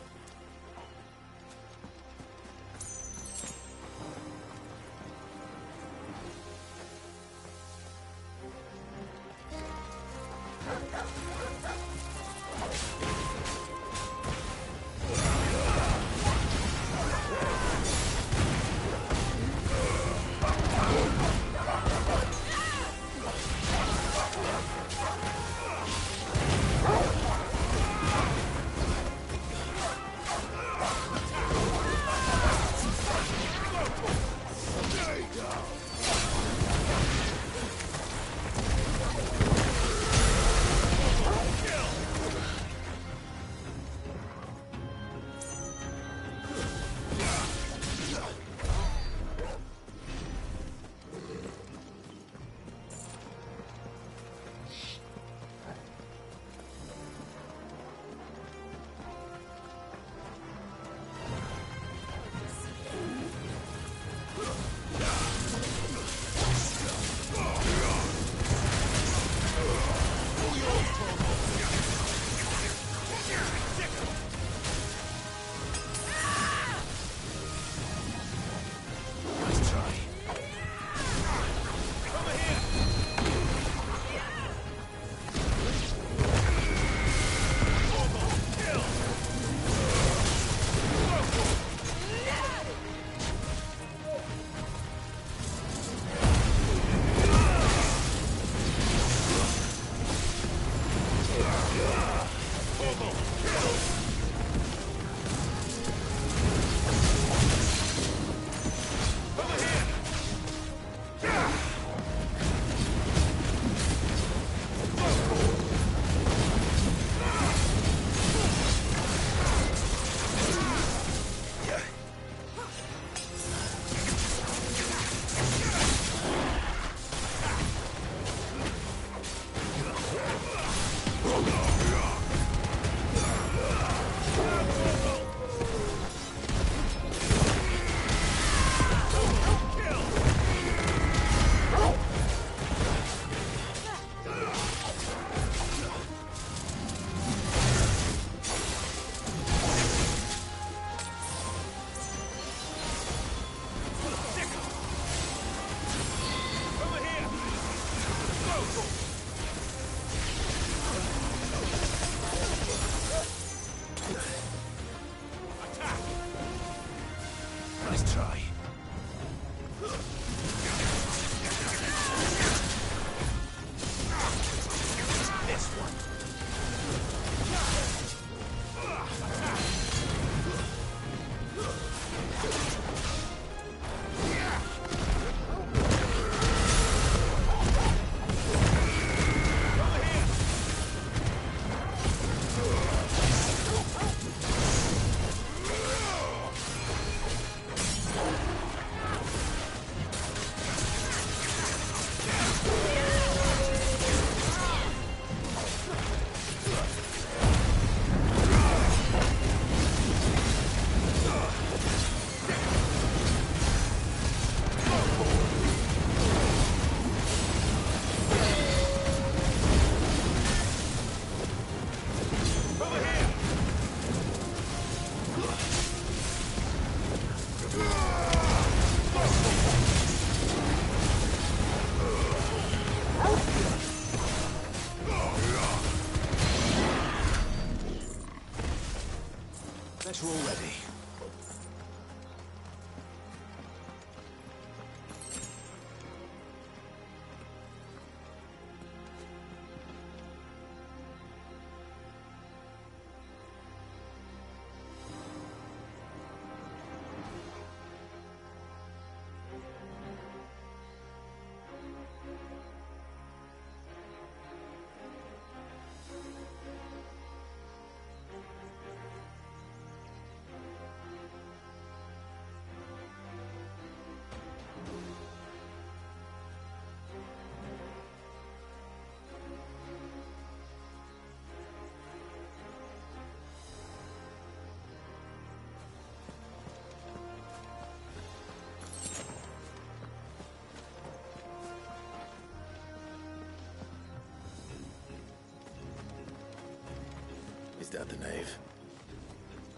Is that the nave?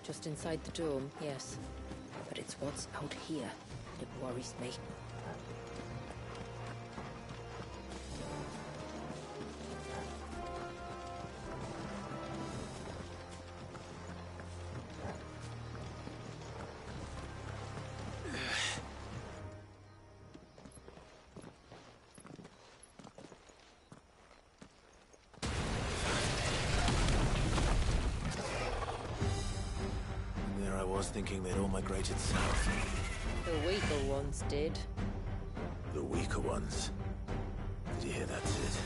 Just inside the dome, yes. But it's what's out here that worries me. Thinking they'd all migrated south. The weaker ones did. The weaker ones? Did you hear that, Sid?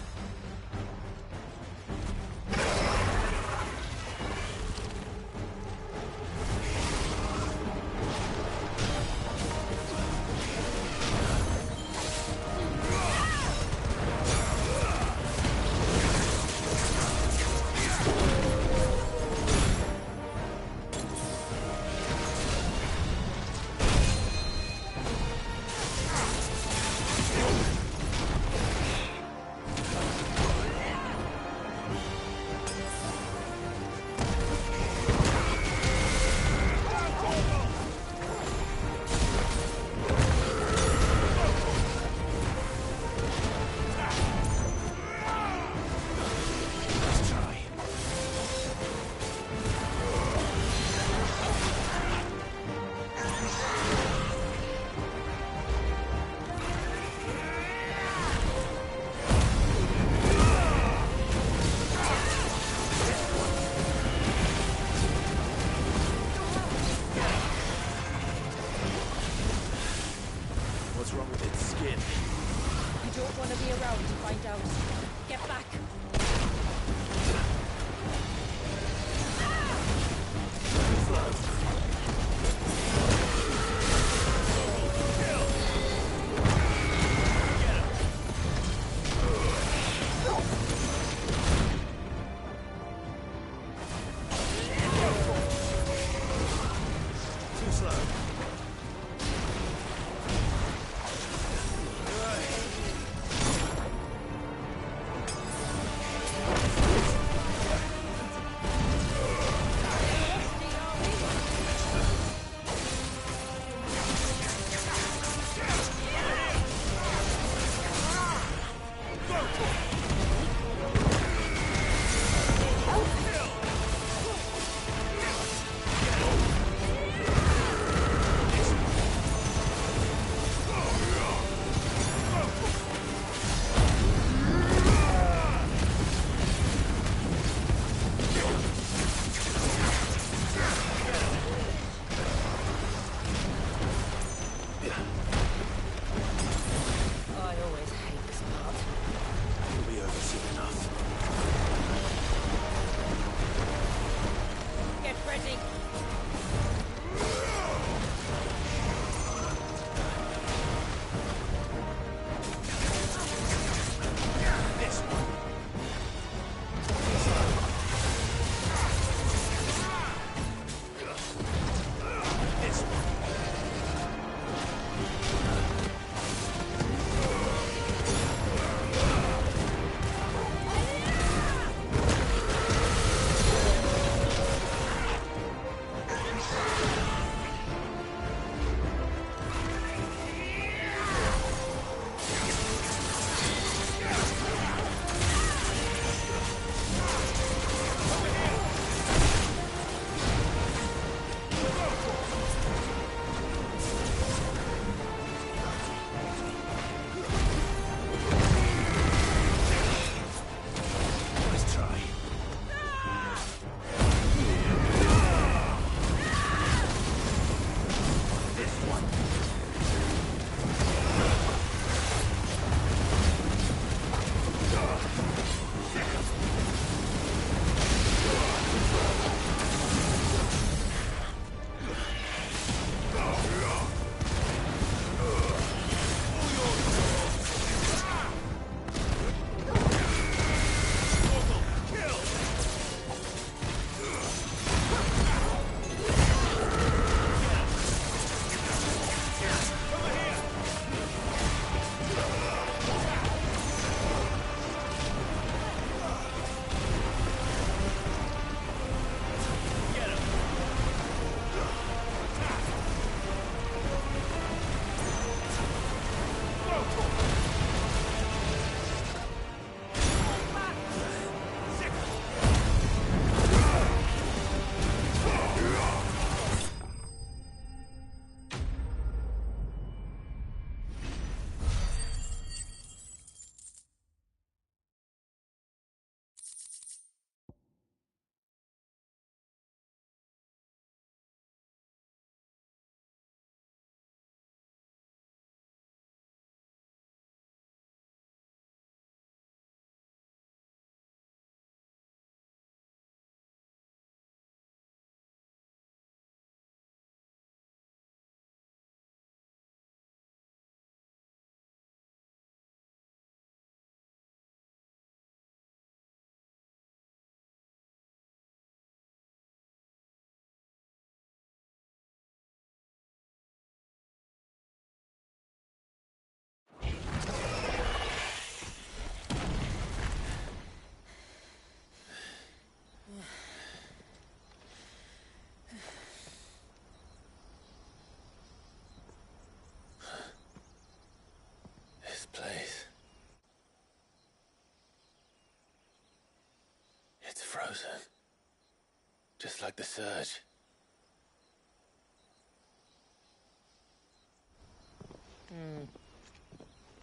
surge.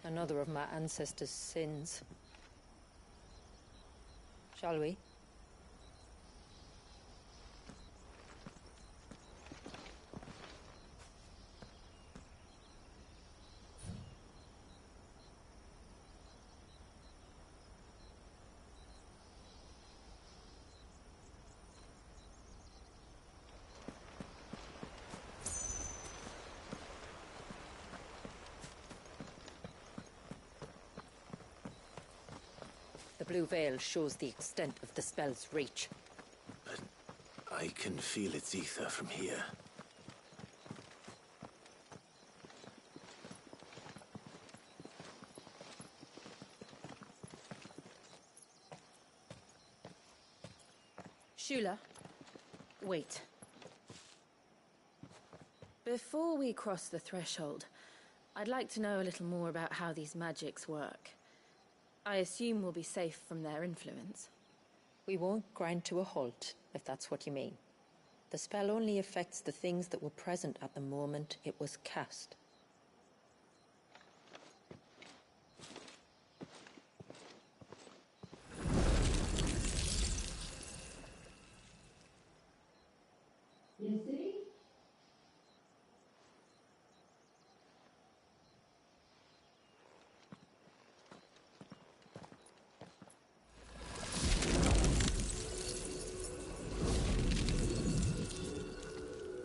Another of my ancestors' sins. Shall we? The blue veil shows the extent of the spell's reach. But I can feel its ether from here. Shula, wait. Before we cross the threshold, I'd like to know a little more about how these magics work. I assume we'll be safe from their influence. We won't grind to a halt, if that's what you mean. The spell only affects the things that were present at the moment it was cast.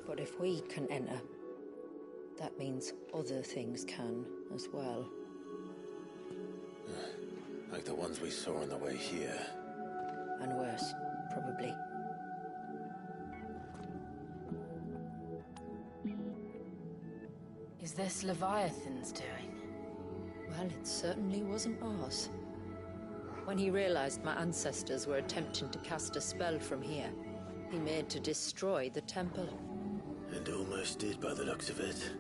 But if we can enter, that means other things can as well. Like the ones we saw on the way here. And worse, probably. Is this Leviathan's doing? Well, it certainly wasn't ours. When he realized my ancestors were attempting to cast a spell from here, he made to destroy the temple. And almost did by the looks of it.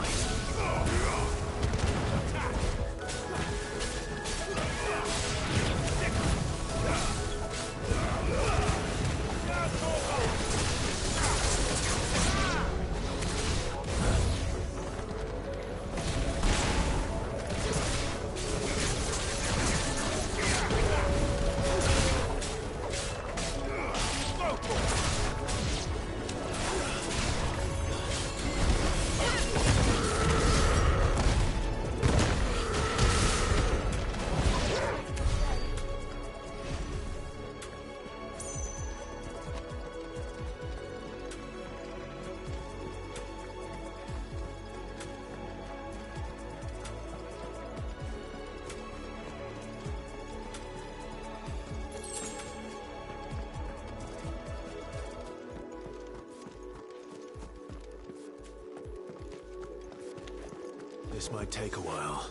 fight. This might take a while.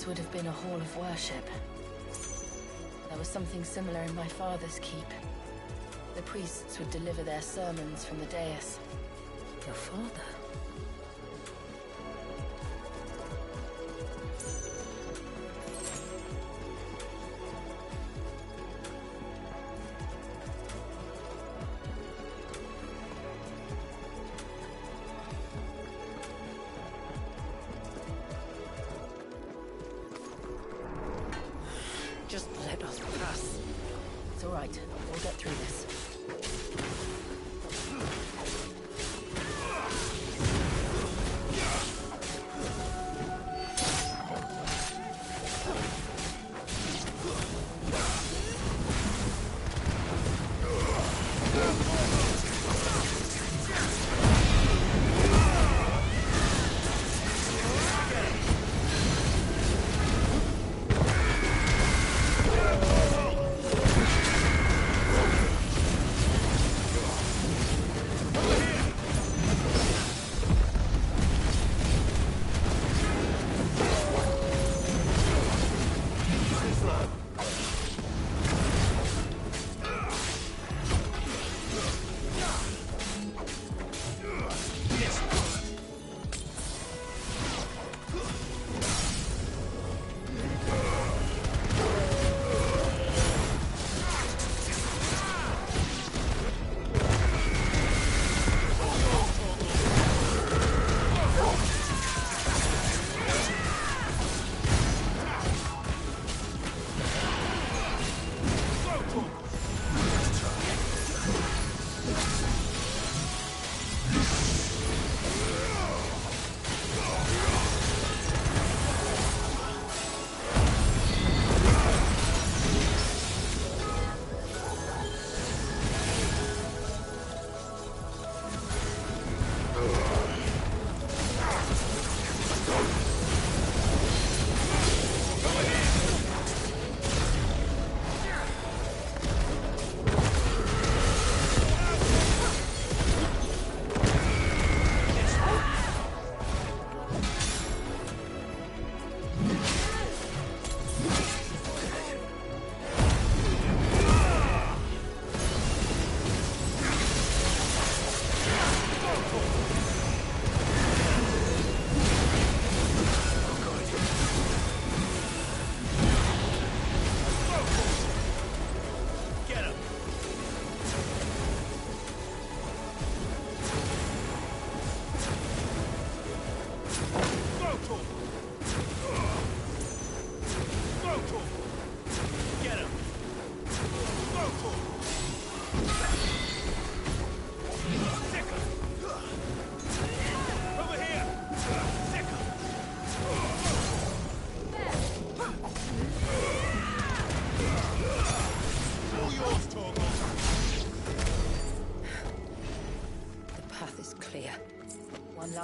Would have been a hall of worship. There was something similar in my father's keep. The priests would deliver their sermons from the dais. Your father? Just let us pass. It's all right. We'll get through this.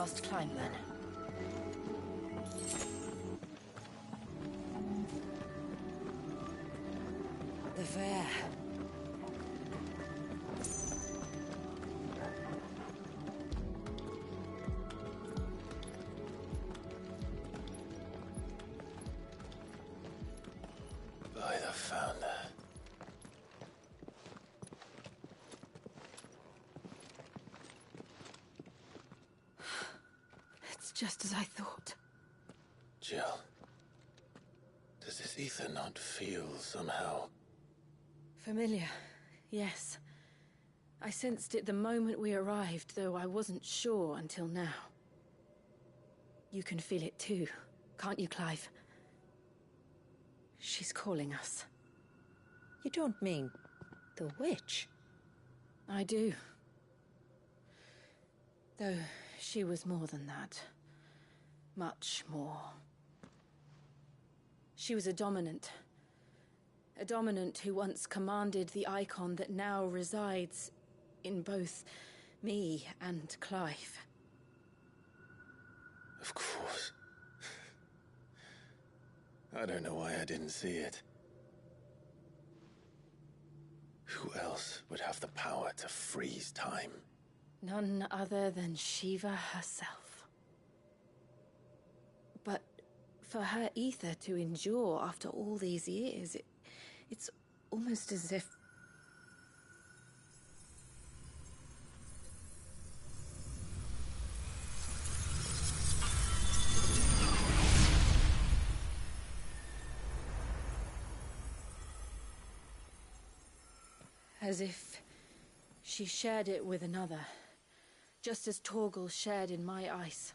last climb, then. The fair. By the founder. It's just as I thought. Jill, does this ether not feel somehow? Familiar, yes. I sensed it the moment we arrived, though I wasn't sure until now. You can feel it too, can't you, Clive? She's calling us. You don't mean the witch? I do. Though she was more than that. Much more. She was a dominant. A dominant who once commanded the icon that now resides in both me and Clive. Of course. I don't know why I didn't see it. Who else would have the power to freeze time? None other than Shiva herself. But for her ether to endure after all these years, it's almost as if... As if she shared it with another, just as Torgal shared in my ice.